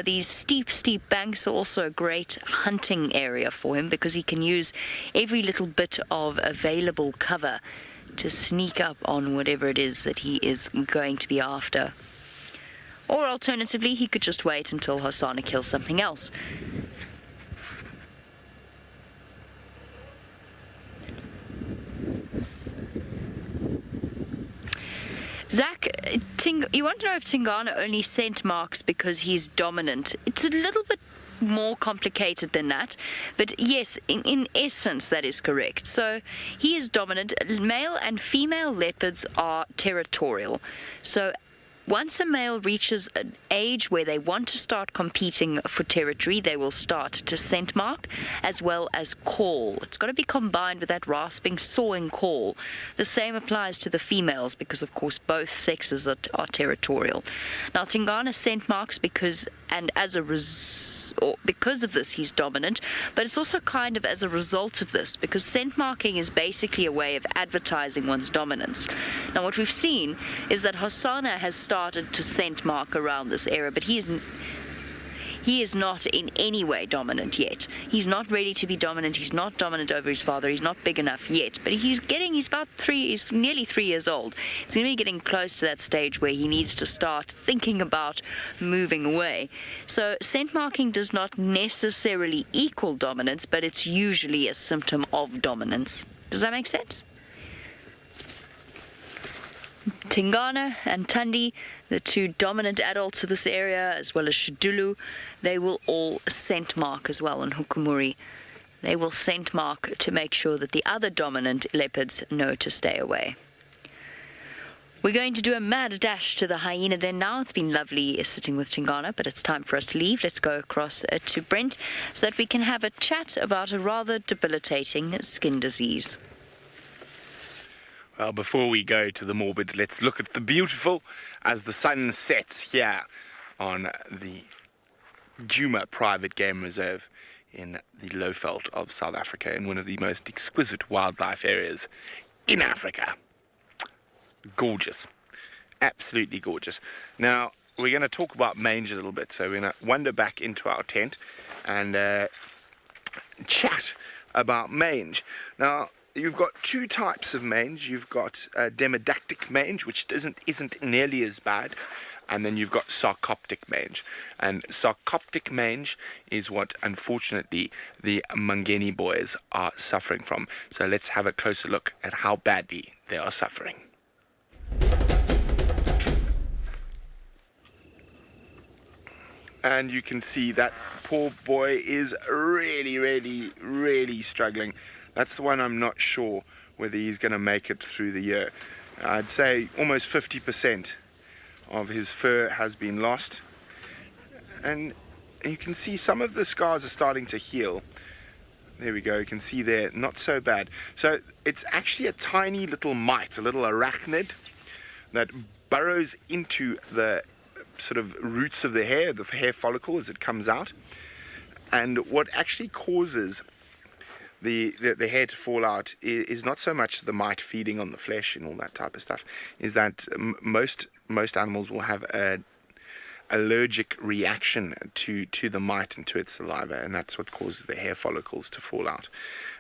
These steep banks are also a great hunting area for him because he can use every little bit of available cover to sneak up on whatever it is that he is going to be after. Or alternatively, he could just wait until HOSANA kills something else. Zach, you want to know if Tingana only scent marks because he's dominant? It's a little bit more complicated than that, but yes, in essence that is correct. So he is dominant. Male and female leopards are territorial. So once a male reaches an age where they want to start competing for territory, they will start to scent mark as well as call. It's got to be combined with that rasping, sawing call. The same applies to the females because, of course, both sexes are territorial. Now, Tingana scent marks because of this he's dominant, but it's also kind of as a result of this, because scent marking is basically a way of advertising one's dominance. Now what we've seen is that HOSANA has started to scent mark around this area, but he is not in any way dominant yet. He's not ready to be dominant. He's not dominant over his father. He's not big enough yet. But he's nearly 3 years old. He's going to be getting close to that stage where he needs to start thinking about moving away. So scent marking does not necessarily equal dominance, but it's usually a symptom of dominance. Does that make sense? Tingana and THANDI, the two dominant adults of this area, as well as Shidulu, they will all scent mark as well in Hukumuri. They will scent mark to make sure that the other dominant leopards know to stay away. We're going to do a mad dash to the hyena den now. It's been lovely sitting with Tingana, but it's time for us to leave. Let's go across to Brent so that we can have a chat about a rather debilitating skin disease. Well, before we go to the morbid, let's look at the beautiful as the sun sets here on the DJUMA Private Game Reserve in the Lowveld of South Africa, in one of the most exquisite wildlife areas in Africa. Gorgeous. Absolutely gorgeous. Now, we're going to talk about mange a little bit, so we're going to wander back into our tent and chat about mange. Now, you've got two types of mange. You've got demodactic mange, which isn't nearly as bad, and then you've got sarcoptic mange. And sarcoptic mange is what, unfortunately, the Mangeni boys are suffering from. So let's have a closer look at how badly they are suffering. And you can see that poor boy is really, really, really struggling. That's the one I'm not sure whether he's going to make it through the year. I'd say almost 50% of his fur has been lost. And you can see some of the scars are starting to heal. There we go, you can see there, not so bad. So it's actually a tiny little mite, a little arachnid that burrows into the sort of roots of the hair follicle as it comes out. And what actually causes the hair to fall out is not so much the mite feeding on the flesh and all that type of stuff, is that most animals will have an allergic reaction to the mite and to its saliva, and that's what causes the hair follicles to fall out.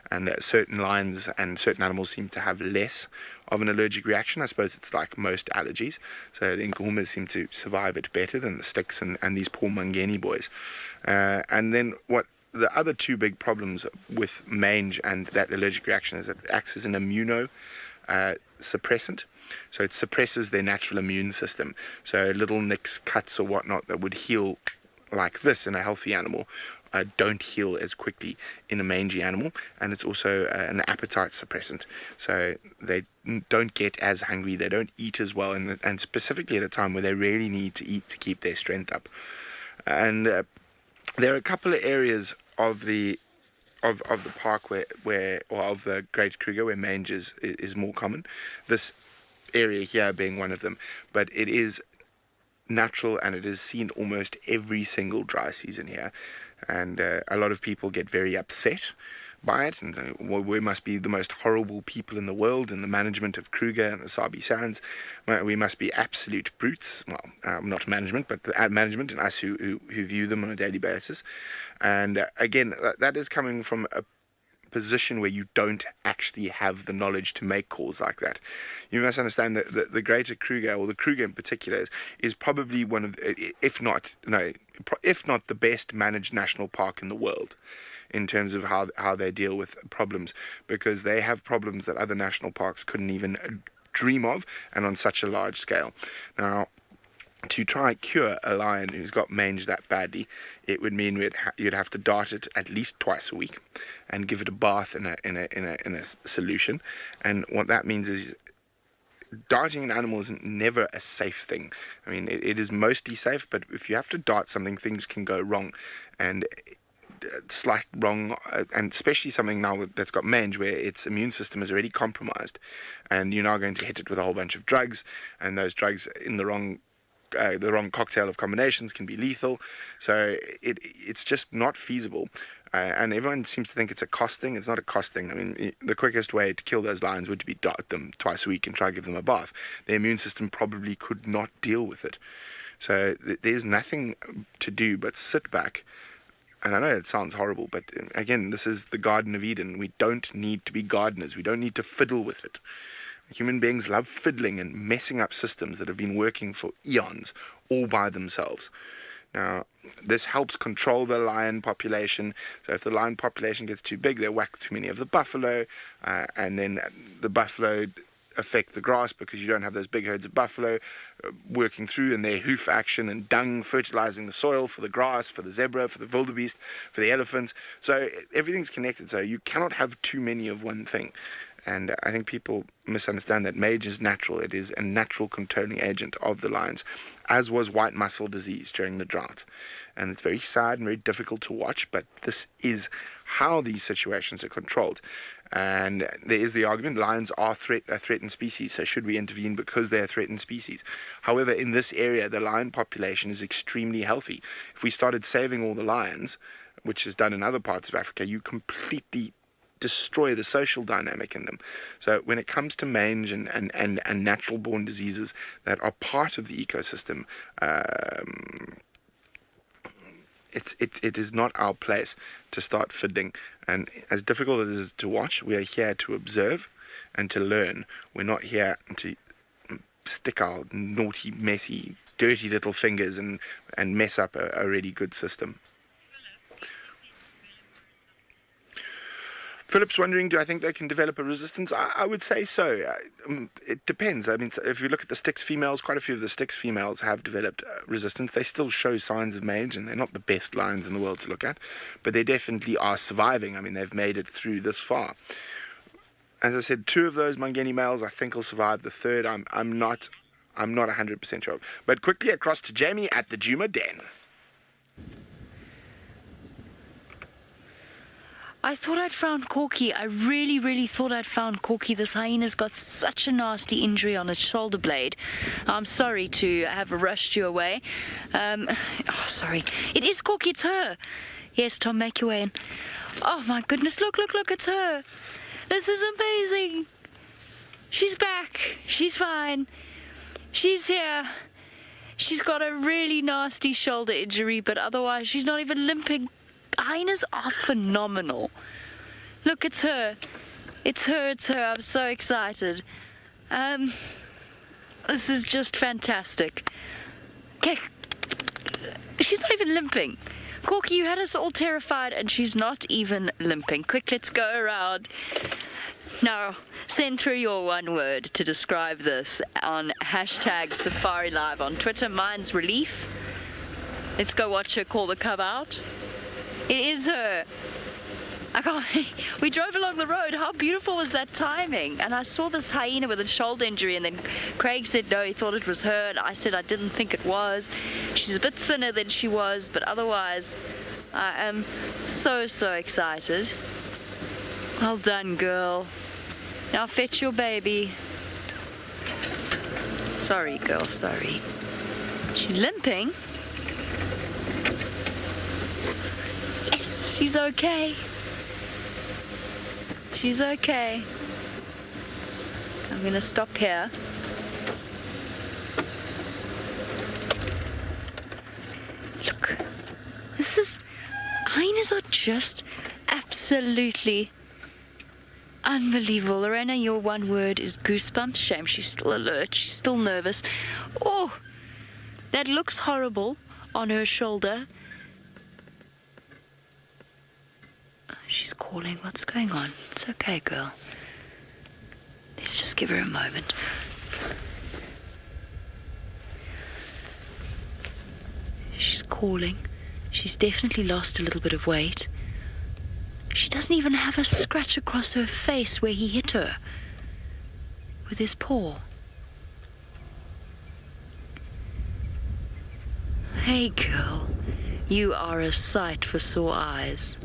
And certain lions and certain animals seem to have less of an allergic reaction. I suppose it's like most allergies. So the NKUHUMAs seem to survive it better than the sticks and these poor Mangeni boys. And then what the other two big problems with mange and that allergic reaction is that it acts as an immunosuppressant. So it suppresses their natural immune system. So little nicks, cuts or whatnot that would heal like this in a healthy animal don't heal as quickly in a mangy animal. And it's also an appetite suppressant. So they don't get as hungry, they don't eat as well, and specifically at a time where they really need to eat to keep their strength up. And there are a couple of areas of the park where or of the Great Kruger where mange is more common. This area here being one of them, but it is natural and it is seen almost every single dry season here, and a lot of people get very upset by it, and we must be the most horrible people in the world in the management of Kruger and the Sabi Sands. We must be absolute brutes. Well, not management, but the management and us who view them on a daily basis. And again, that is coming from a position where you don't actually have the knowledge to make calls like that. You must understand that the Greater Kruger, or the Kruger in particular, is probably one of, if not the best managed national park in the world in terms of how they deal with problems, because they have problems that other national parks couldn't even dream of, and on such a large scale. Now, to try cure a lion who's got mange that badly, it would mean you'd have to dart it at least twice a week and give it a bath in a solution. And what that means is darting an animal is never a safe thing. I mean, it is mostly safe, but if you have to dart something, things can go wrong. And slight wrong, and especially something now that's got mange where its immune system is already compromised, and you're now going to hit it with a whole bunch of drugs, and those drugs in the wrong cocktail of combinations can be lethal. So it's just not feasible. And everyone seems to think it's a cost thing. It's not a cost thing. I mean, the quickest way to kill those lions would be dart them twice a week and try to give them a bath. Their immune system probably could not deal with it. So there's nothing to do but sit back. And I know it sounds horrible, but again, this is the Garden of Eden. We don't need to be gardeners. We don't need to fiddle with it. Human beings love fiddling and messing up systems that have been working for eons all by themselves. Now, this helps control the lion population. So if the lion population gets too big, they whack too many of the buffalo, and then the buffalo affect the grass because you don't have those big herds of buffalo working through in their hoof action and dung fertilizing the soil for the grass, for the zebra, for the wildebeest, for the elephants. So everything's connected. So you cannot have too many of one thing. And I think people misunderstand that mange is natural. It is a natural controlling agent of the lions, as was white mussel disease during the drought. And it's very sad and very difficult to watch, but this is how these situations are controlled. And there is the argument, lions are a threatened species, so should we intervene because they're a threatened species? However, in this area, the lion population is extremely healthy. If we started saving all the lions, which is done in other parts of Africa, you completely destroy the social dynamic in them. So when it comes to mange and natural born diseases that are part of the ecosystem, it is not our place to start fiddling. And as difficult as it is to watch, we are here to observe and to learn. We're not here to stick our naughty, messy, dirty little fingers and mess up a really good system. Philip's wondering, do I think they can develop a resistance? I would say so. It depends. I mean, if you look at the Styx females, quite a few of the Styx females have developed resistance. They still show signs of mange, and they're not the best lions in the world to look at, but they definitely are surviving. I mean, they've made it through this far. As I said, 2 of those Mangeni males I think will survive. The third, I'm not 100% sure. But quickly across to Jamie at the DJUMA Den. I thought I'd found Corky. I really, really thought I'd found Corky. This hyena's got such a nasty injury on its shoulder blade. I'm sorry to have rushed you away. Sorry. It is Corky, it's her. Yes, Tom, make your way in. Oh, my goodness, look, it's her. This is amazing. She's back. She's fine. She's here. She's got a really nasty shoulder injury, but otherwise she's not even limping. Hyenas are phenomenal. Look, it's her. It's her. I'm so excited. This is just fantastic. Okay. She's not even limping. Corky, you had us all terrified, and she's not even limping. Quick, let's go around. Now, send through your one word to describe this on #SafariLive on Twitter. Mine's relief. Let's go watch her call the cub out. It is her. We drove along the road. How beautiful was that timing? And I saw this hyena with a shoulder injury, and then Craig said no, he thought it was her, and I said I didn't think it was. She's a bit thinner than she was, but otherwise I am so excited. Well done, girl. Now fetch your baby. Sorry, girl, sorry. She's limping. Yes, she's okay. She's okay. I'm gonna stop here. Look, hyenas are just absolutely Unbelievable. Lorena, your one word is goosebumps. Shame she's still alert. She's still nervous. Oh, that looks horrible on her shoulder. She's calling. What's going on? It's okay, girl. Let's just give her a moment. She's calling. She's definitely lost a little bit of weight. She doesn't even have a scratch across her face where he hit her with his paw. Hey, girl. You are a sight for sore eyes.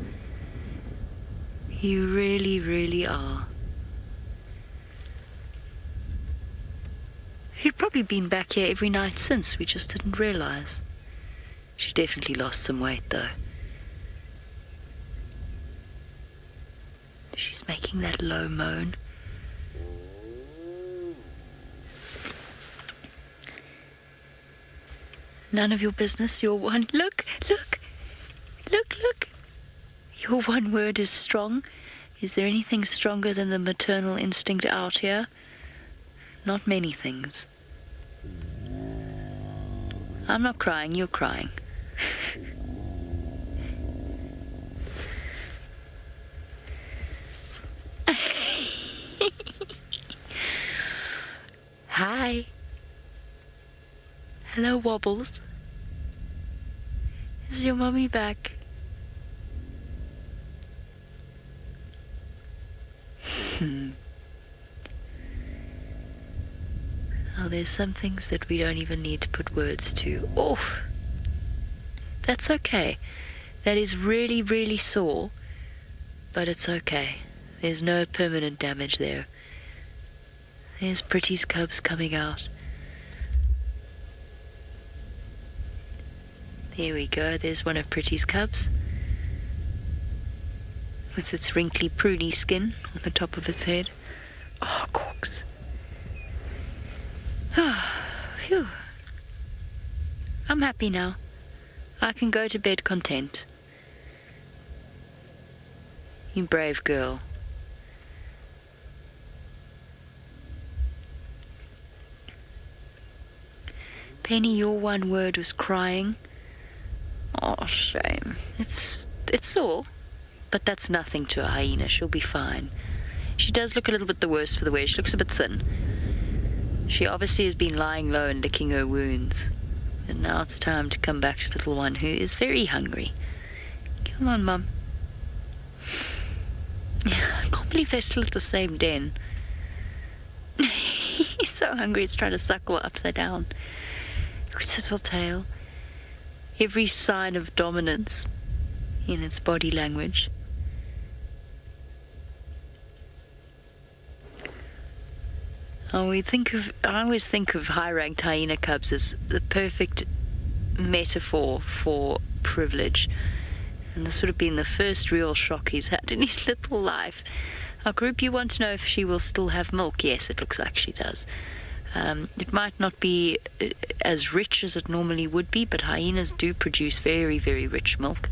You really, really are. She'd probably been back here every night since. We just didn't realize. She's definitely lost some weight, though. She's making that low moan. None of your business. Your one... Look, look, look, look. Your one word is strong. Is there anything stronger than the maternal instinct out here? Not many things. I'm not crying, you're crying. Hi. Hello, Wobbles. Is your mummy back? Oh, there's some things that we don't even need to put words to. Oh, that's okay. That is really, really sore, but it's okay. There's no permanent damage there. There's Pretty's cubs coming out. There we go. There's one of Pretty's cubs with its wrinkly, pruny skin on the top of its head. Oh, corks. Oh, phew. I'm happy now. I can go to bed content. You brave girl. Penny, your one word was crying. Oh, shame. It's sore, but that's nothing to a hyena. She'll be fine. She does look a little bit the worse for the wear. She looks a bit thin. She obviously has been lying low and licking her wounds. And now it's time to come back to little one who is very hungry. Come on, Mum. I can't believe they're still at the same den. He's so hungry, it's trying to suckle upside down. Look at its little tail. Every sign of dominance in its body language. I always think of high-ranked hyena cubs as the perfect metaphor for privilege. And this would have been the first real shock he's had in his little life. Our group, you want to know if she will still have milk? Yes, it looks like she does. It might not be as rich as it normally would be, but hyenas do produce very, very rich milk.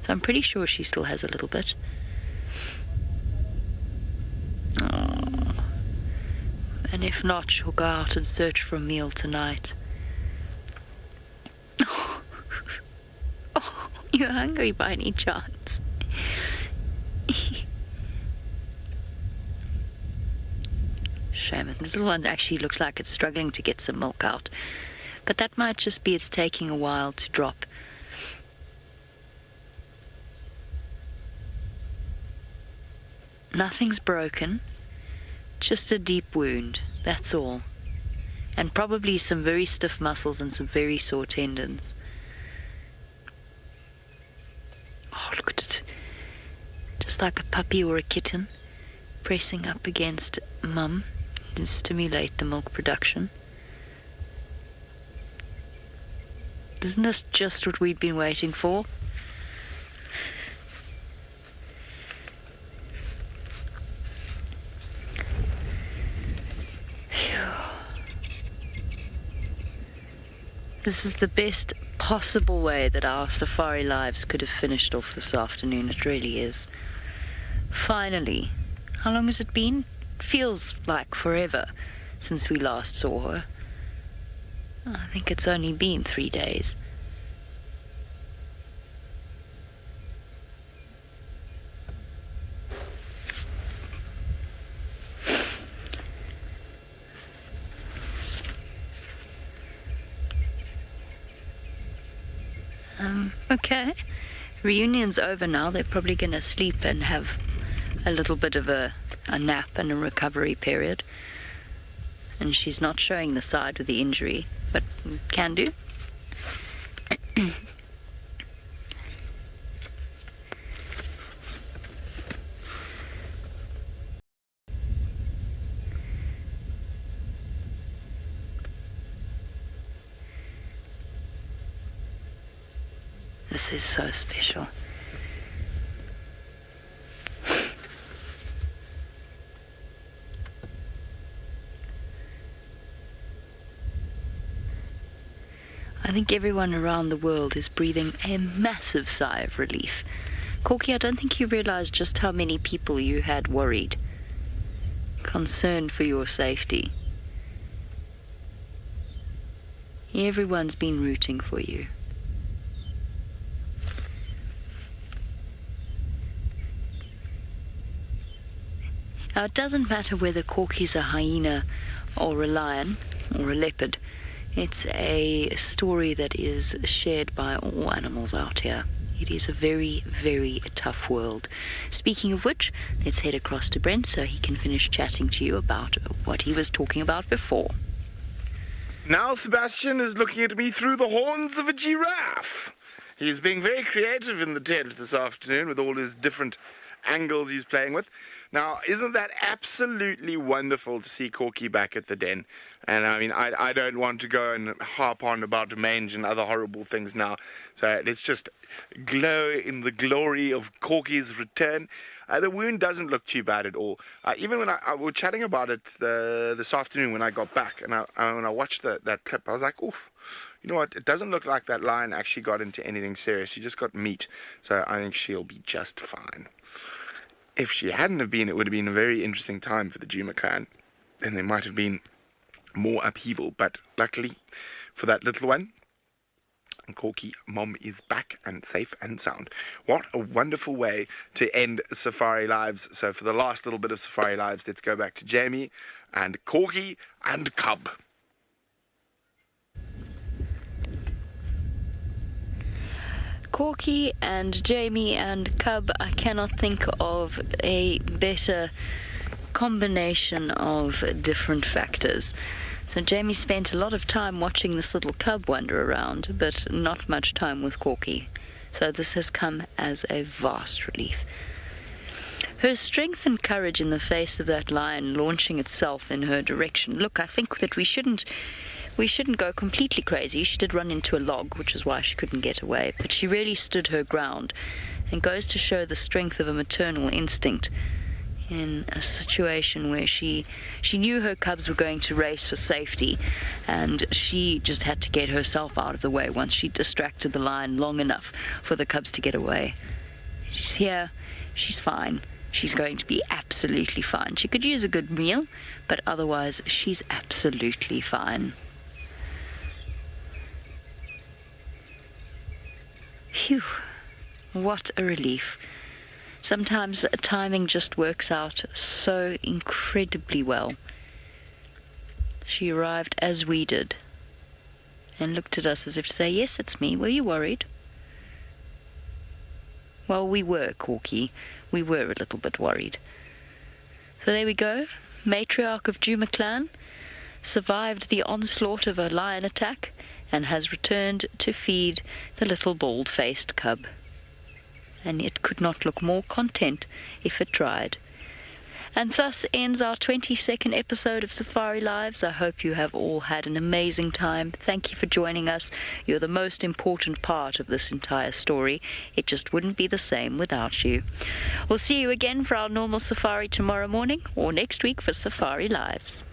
So I'm pretty sure she still has a little bit. Oh. And if not, she'll go out and search for a meal tonight. Oh, you're hungry by any chance? Shame. The little one actually looks like it's struggling to get some milk out. But that might just be it's taking a while to drop. Nothing's broken. Just a deep wound, that's all. And probably some very stiff muscles and some very sore tendons. Oh, look at it. Just like a puppy or a kitten, pressing up against Mum to stimulate the milk production. Isn't this just what we've been waiting for? This is the best possible way that our safari lives could have finished off this afternoon. It really is. Finally, How long has it been? Feels like forever since we last saw her. I think it's only been 3 days. Okay. Reunion's over now. They're probably going to sleep and have a little bit of a nap and a recovery period. And she's not showing the side with the injury, but can do. This is so special. I think everyone around the world is breathing a massive sigh of relief. Corky, I don't think you realized just how many people you had worried, concerned for your safety. Everyone's been rooting for you. Now, it doesn't matter whether Corky's a hyena or a lion or a leopard. It's a story that is shared by all animals out here. It is a very, very tough world. Speaking of which, let's head across to Brent so he can finish chatting to you about what he was talking about before. Now Sebastian is looking at me through the horns of a giraffe. He's being very creative in the tent this afternoon with all his different angles he's playing with. Now, isn't that absolutely wonderful to see Corky back at the den? And I mean, I don't want to go and harp on about mange and other horrible things now. So let's just glow in the glory of Corky's return. The wound doesn't look too bad at all. Even when I was chatting about it this afternoon when I got back, and when I watched that clip, I was like, oof. You know what? It doesn't look like that lion actually got into anything serious. He just got meat. So I think she'll be just fine. If she hadn't have been, it would have been a very interesting time for the DJUMA clan. Then there might have been more upheaval. But luckily for that little one, Corky, Mom is back and safe and sound. What a wonderful way to end Safari Lives. So for the last little bit of Safari Lives, let's go back to Jamie and Corky and Cub. Corky and Jamie and Cub, I cannot think of a better combination of different factors. So Jamie spent a lot of time watching this little cub wander around, but not much time with Corky. So this has come as a vast relief. Her strength and courage in the face of that lion launching itself in her direction. Look, I think that we shouldn't go completely crazy. She did run into a log, which is why she couldn't get away, but she really stood her ground, and goes to show the strength of a maternal instinct in a situation where she knew her cubs were going to race for safety, and she just had to get herself out of the way once she distracted the lion long enough for the cubs to get away. She's here. She's fine. She's going to be absolutely fine. She could use a good meal, but otherwise she's absolutely fine. Phew, what a relief. Sometimes timing just works out so incredibly well. She arrived as we did and looked at us as if to say, yes, it's me. Were you worried? Well, we were, Corky. We were a little bit worried. So there we go. Matriarch of DJUMA clan survived the onslaught of a lion attack and has returned to feed the little bald-faced cub. And it could not look more content if it tried. And thus ends our 22nd episode of Safari Lives. I hope you have all had an amazing time. Thank you for joining us. You're the most important part of this entire story. It just wouldn't be the same without you. We'll see you again for our normal safari tomorrow morning or next week for Safari Lives.